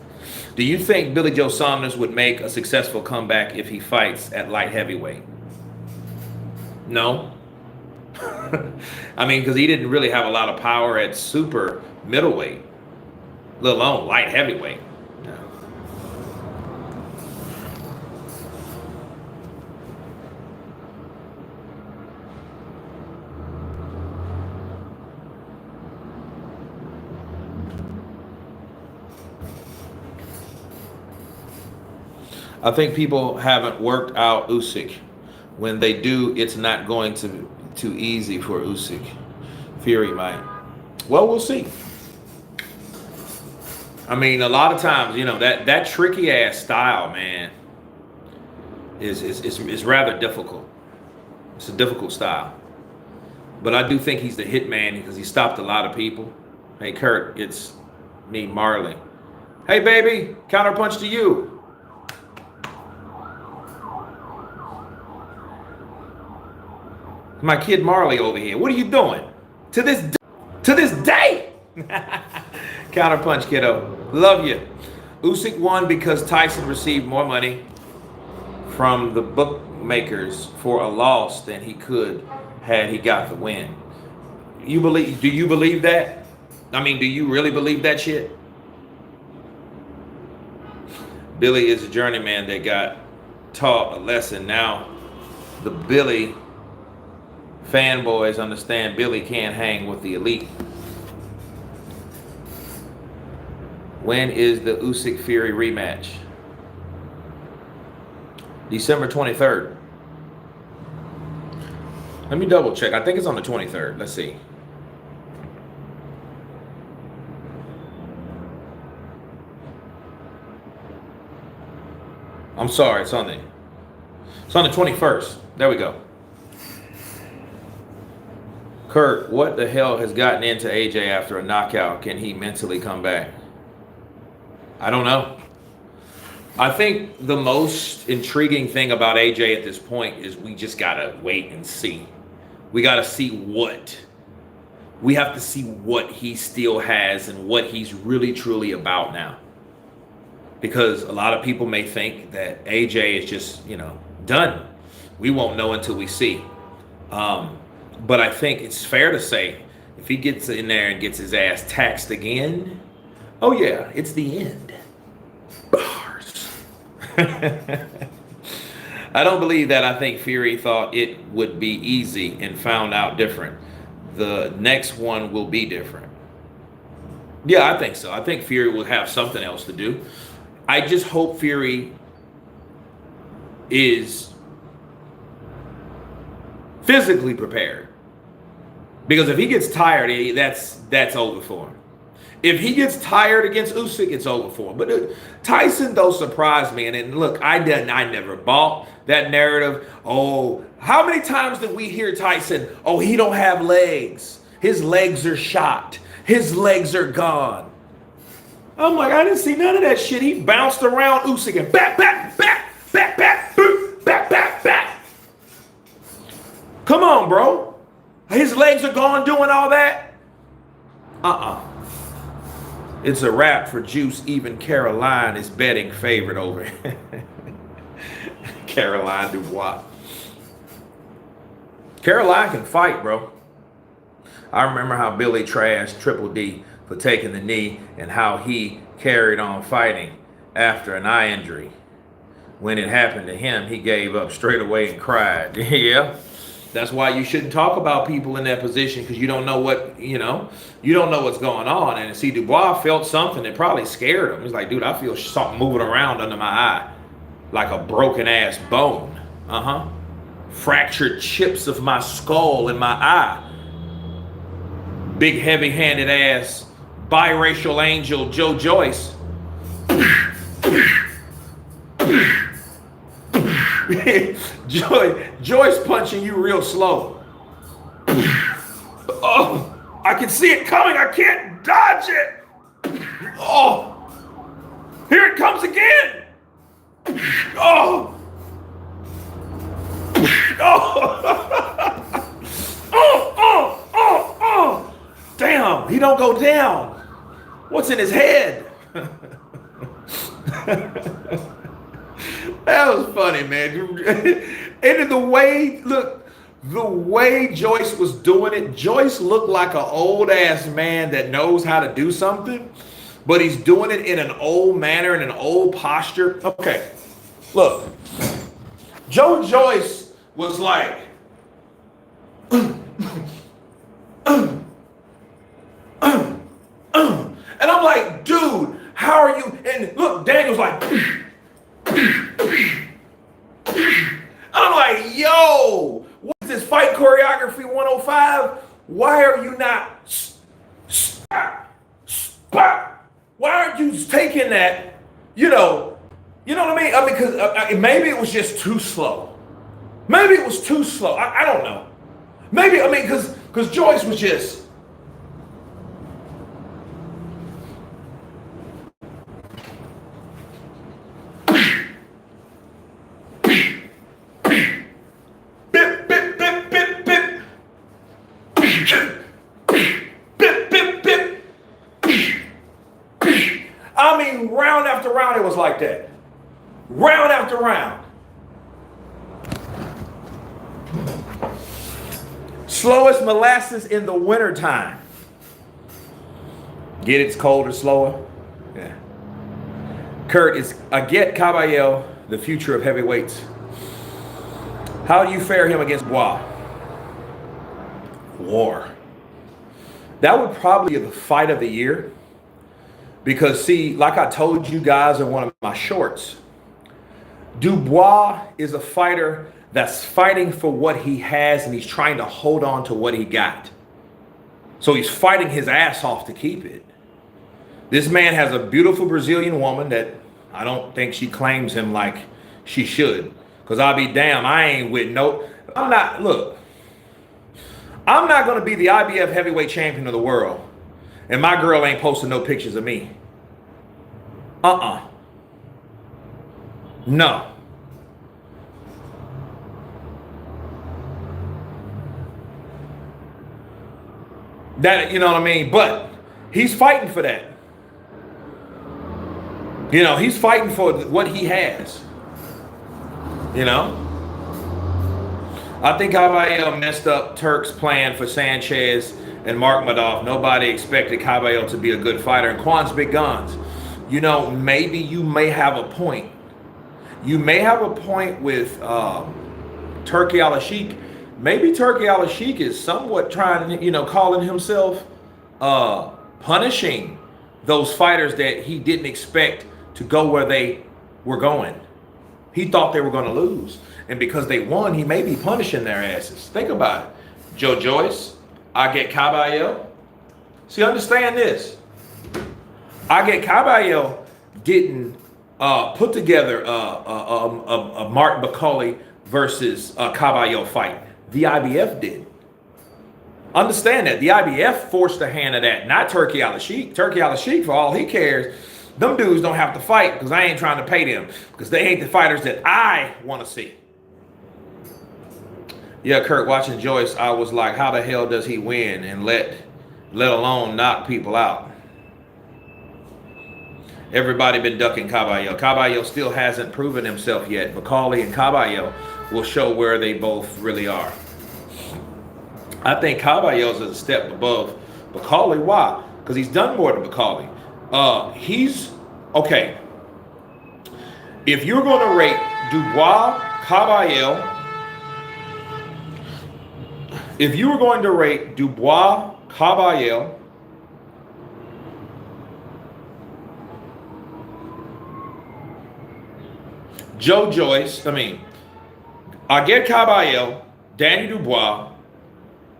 Do you think Billy Joe Saunders would make a successful comeback if he fights at light heavyweight? No. I mean, because he didn't really have a lot of power at super middleweight, let alone light heavyweight. No. I think people haven't worked out Usyk. When they do, it's not going to be too easy for Usyk. Fury might. Well, we'll see. I mean, a lot of times, you know, that tricky ass style, man, is rather difficult. It's a difficult style. But I do think he's the hitman because he stopped a lot of people. Hey, Kurt, it's me, Marley. Hey, baby, counterpunch to you. My kid Marley over here. What are you doing? To this day. Counterpunch, kiddo. Love you. Usyk won because Tyson received more money from the bookmakers for a loss than he could had he got the win. Do you believe that? I mean, do you really believe that shit? Billy is a journeyman that got taught a lesson. Now the Billy fanboys understand Billy can't hang with the elite. When is the Usyk Fury rematch? December 23rd. Let me double check. I think it's on the 23rd. Let's see. I'm sorry, it's on the 21st. There we go. Kurt, what the hell has gotten into AJ after a knockout? Can he mentally come back? I don't know. I think the most intriguing thing about AJ at this point is we just gotta wait and see. We gotta see what. We have to see what he still has and what he's really truly about now. Because a lot of people may think that AJ is just, done. We won't know until we see. But I think it's fair to say, if he gets in there and gets his ass taxed again, oh yeah, it's the end. Bars. I don't believe that. I think Fury thought it would be easy and found out different. The next one will be different. Yeah, I think so. I think Fury will have something else to do. I just hope Fury is physically prepared. Because if he gets tired, that's over for him. If he gets tired against Usyk, it's over for him. But Tyson, though, surprised me. And look, I never bought that narrative. Oh, how many times did we hear Tyson, oh, he don't have legs. His legs are shot. His legs are gone. I'm like, I didn't see none of that shit. He bounced around Usyk and back, boop, back. Come on, bro. His legs are gone doing all that? It's a wrap for Juice. Even Caroline is betting favorite over Caroline Dubois. Caroline can fight, bro. I remember how Billy trashed Triple D for taking the knee and how he carried on fighting after an eye injury. When it happened to him, he gave up straight away and cried. Yeah. That's why you shouldn't talk about people in that position, because you don't know what, you don't know what's going on. And see, Dubois felt something that probably scared him. He's like, dude, I feel something moving around under my eye, like a broken ass bone. Fractured chips of my skull in my eye. Big heavy-handed ass biracial angel Joe Joyce. Joyce punching you real slow. Oh, I can see it coming. I can't dodge it. Oh, here it comes again. Oh. Oh. Damn, he don't go down. What's in his head? That was funny, man. And the way Joyce was doing it, Joyce looked like an old ass man that knows how to do something, but he's doing it in an old manner, in an old posture. Okay, look, Joe Joyce was like, and I'm like, dude, how are you? And look, Daniel's like, I'm like, yo, what is this, fight choreography 105? Why are you not why aren't you taking that, you know what I mean? I mean, because maybe it was just too slow. Maybe it was too slow. I don't know. Maybe, I mean, because Joyce was just, I mean, round after round, it was like that. Round after round. Slowest molasses in the wintertime. Get it's colder, slower? Yeah. Kurt, is Aget Caballel the future of heavyweights? How do you fare him against Bois? War. That would probably be the fight of the year. Because, see, like I told you guys in one of my shorts, Dubois is a fighter that's fighting for what he has, and he's trying to hold on to what he got. So he's fighting his ass off to keep it. This man has a beautiful Brazilian woman that I don't think she claims him like she should. Because I'll be damned, I ain't with no... I'm not going to be the IBF heavyweight champion of the world, and my girl ain't posting no pictures of me. No. That, you know what I mean? But he's fighting for that. You know, he's fighting for what he has. You know? I think Caballel messed up Turk's plan for Sanchez and Mark Madoff. Nobody expected Caballel to be a good fighter. And Quan's big guns. You know, maybe you may have a point. You may have a point with Turki Al-Sheikh. Maybe Turki Al-Sheikh is somewhat trying, you know, calling himself punishing those fighters that he didn't expect to go where they were going. He thought they were going to lose. And because they won, he may be punishing their asses. Think about it. Joe Joyce, Aget Caballel. See, understand this. Aget Caballel didn't put together a Mark McCauley versus Caballel fight. The IBF did. Understand that. The IBF forced the hand of that, not Turki Al-Sheikh. Turki Al-Sheikh, for all he cares, them dudes don't have to fight because I ain't trying to pay them because they ain't the fighters that I want to see. Yeah, Kurt, watching Joyce, I was like, how the hell does he win and let alone knock people out? Everybody been ducking Caballel. Caballel still hasn't proven himself yet. McCauley and Caballel will show where they both really are. I think Caballel's is a step above McCauley. Why? Because he's done more than McCauley. He's, okay. If you're going to rate Dubois, Caballel, if you were going to rate Dubois, Caballel, Joe Joyce, Aget Caballel, Danny Dubois,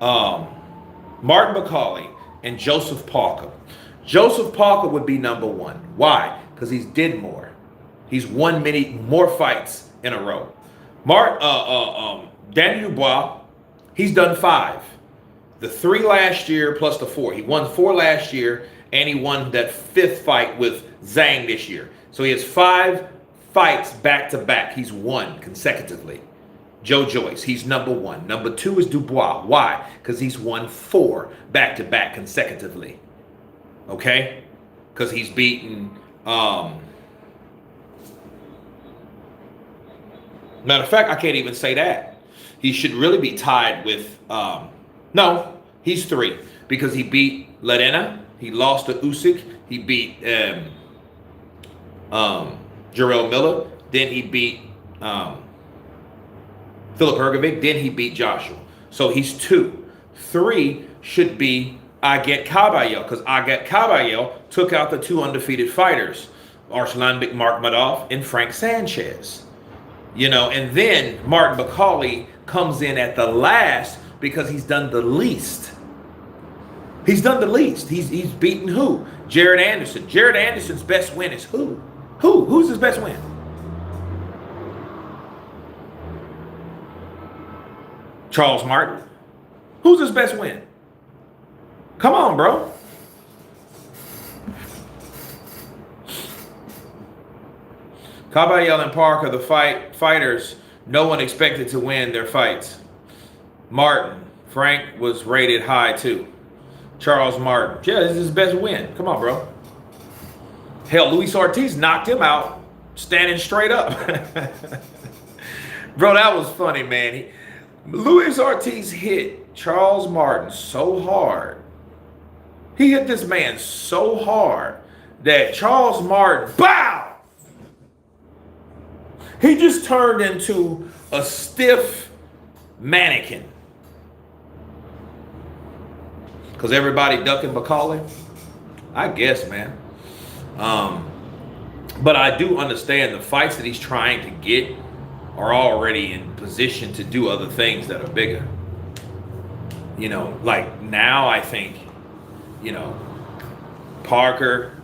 Martin McCauley, and Joseph Parker. Joseph Parker would be number one. Why? Because he's did more. He's won many more fights in a row. Danny Dubois, he's done 5. The 3 last year plus the 4. He won 4 last year, and he won that 5th fight with Zhang this year. So he has 5 fights back to back. He's won consecutively. Joe Joyce, he's number 1. Number 2 is Dubois. Why? Because he's won 4 back to back consecutively. Okay? Because he's beaten. Matter of fact, I can't even say that. He should really be tied with. No, he's 3 because he beat Ladena. He lost to Usyk. He beat Jarrell Miller. Then he beat Philip Hergovic. Then he beat Joshua. So he's 2. 3 should be Aget Caballel because Aget Caballel took out the 2 undefeated fighters, Arslan Bekmambetov and Frank Sanchez. You know, and then Martin McCauley comes in at the last because he's done the least. He's done the least. He's beaten who? Jared Anderson. Jared Anderson's best win is who? Who's his best win? Charles Martin. Who's his best win? Come on, bro. Caballel and Parker, the fighters, no one expected to win their fights. Martin, Frank was rated high too. Charles Martin, yeah, this is his best win. Come on, bro. Hell, Luis Ortiz knocked him out standing straight up. Bro, that was funny, man. Luis Ortiz hit Charles Martin so hard. He hit this man so hard that Charles Martin, bow! He just turned into a stiff mannequin. Because everybody ducking Macaulay? I guess, man. But I do understand the fights that he's trying to get are already in position to do other things that are bigger. You know, like now I think, you know, Parker,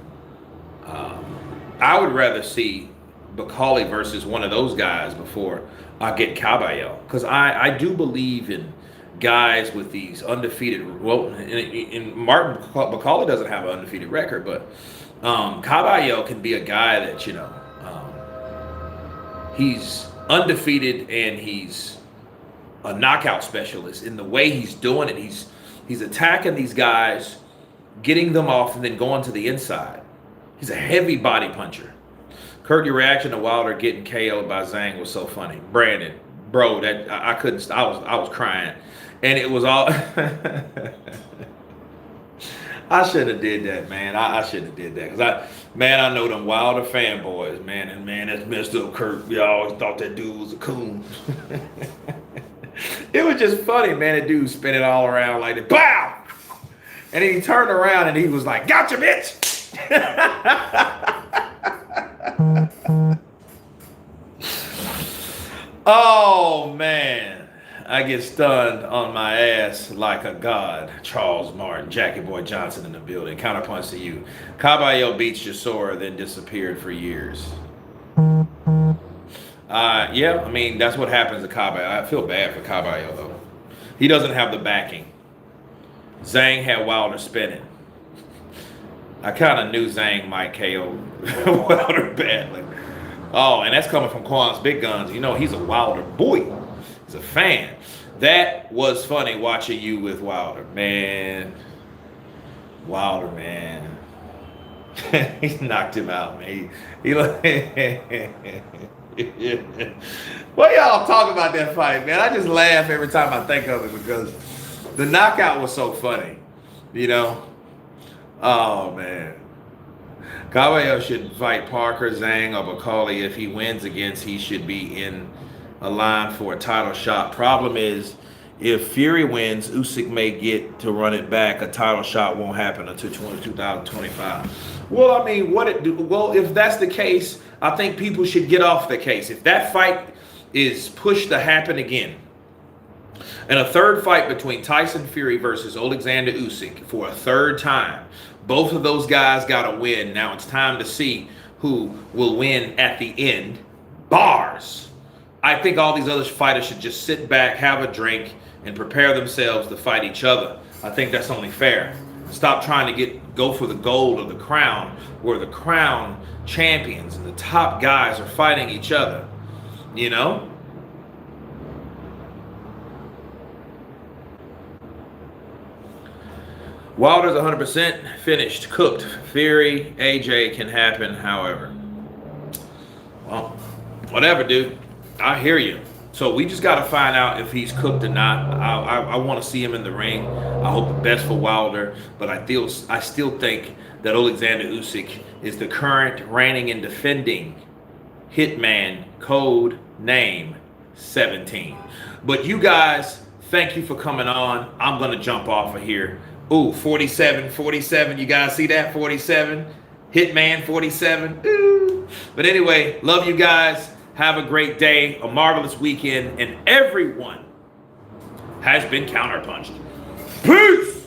I would rather see Macaulay versus one of those guys before I get Caballero. Because I do believe in guys with these undefeated, well, in Martin Macaulay doesn't have an undefeated record, but Caballero can be a guy that, you know, he's undefeated and he's a knockout specialist in the way he's doing it. He's attacking these guys, getting them off, and then going to the inside. He's a heavy body puncher. Kurt, your reaction to Wilder getting KO'd by Zhang was so funny. Brandon, bro, that I couldn't. I was crying, and it was all. I shouldn't have did that, man. I shouldn't have did that because I know them Wilder fanboys, man, and man, that's messed up. Kurt, we always thought that dude was a coon. It was just funny, man. That dude spin it all around like that. Bow! And then he turned around and he was like, "Gotcha, bitch!" Oh, man. I get stunned on my ass like a god. Charles Martin, Jackie Boy Johnson in the building. Counterpunch to you. Caballero beats Chisora, then disappeared for years. Yeah, I mean, that's what happens to Caballero. I feel bad for Caballero, though. He doesn't have the backing. Zhang had Wilder spinning. I kind of knew Zhang might KO Wilder badly. Oh, and that's coming from Quan's Big Guns. You know, he's a Wilder boy. He's a fan. That was funny watching you with Wilder. Man. Wilder, man. He knocked him out, man. He What y'all talking about that fight, man? I just laugh every time I think of it because the knockout was so funny, you know? Oh, man. Caballero should fight Parker, Zhang, or Macaulay. If he wins against, he should be in a line for a title shot. Problem is, if Fury wins, Usyk may get to run it back. A title shot won't happen until 2025. Well, I mean, well, if that's the case, I think people should get off the case. If that fight is pushed to happen again, and a third fight between Tyson Fury versus Oleksandr Usyk for a third time, both of those guys got to win. Now it's time to see who will win at the end. Bars. I think all these other fighters should just sit back, have a drink, and prepare themselves to fight each other. I think that's only fair. Stop trying to go for the gold or the crown, where the crown champions and the top guys are fighting each other. You know? Wilder's 100% finished, cooked. Fury, AJ can happen, however. Well, whatever, dude. I hear you. So we just got to find out if he's cooked or not. I want to see him in the ring. I hope the best for Wilder, but I still think that Oleksandr Usyk is the current reigning and defending Hitman, code name 17. But you guys, thank you for coming on. I'm going to jump off of here. Ooh, 47. You guys see that? 47. Hitman 47. Ooh. But anyway, love you guys. Have a great day, a marvelous weekend, and everyone has been counterpunched. Peace!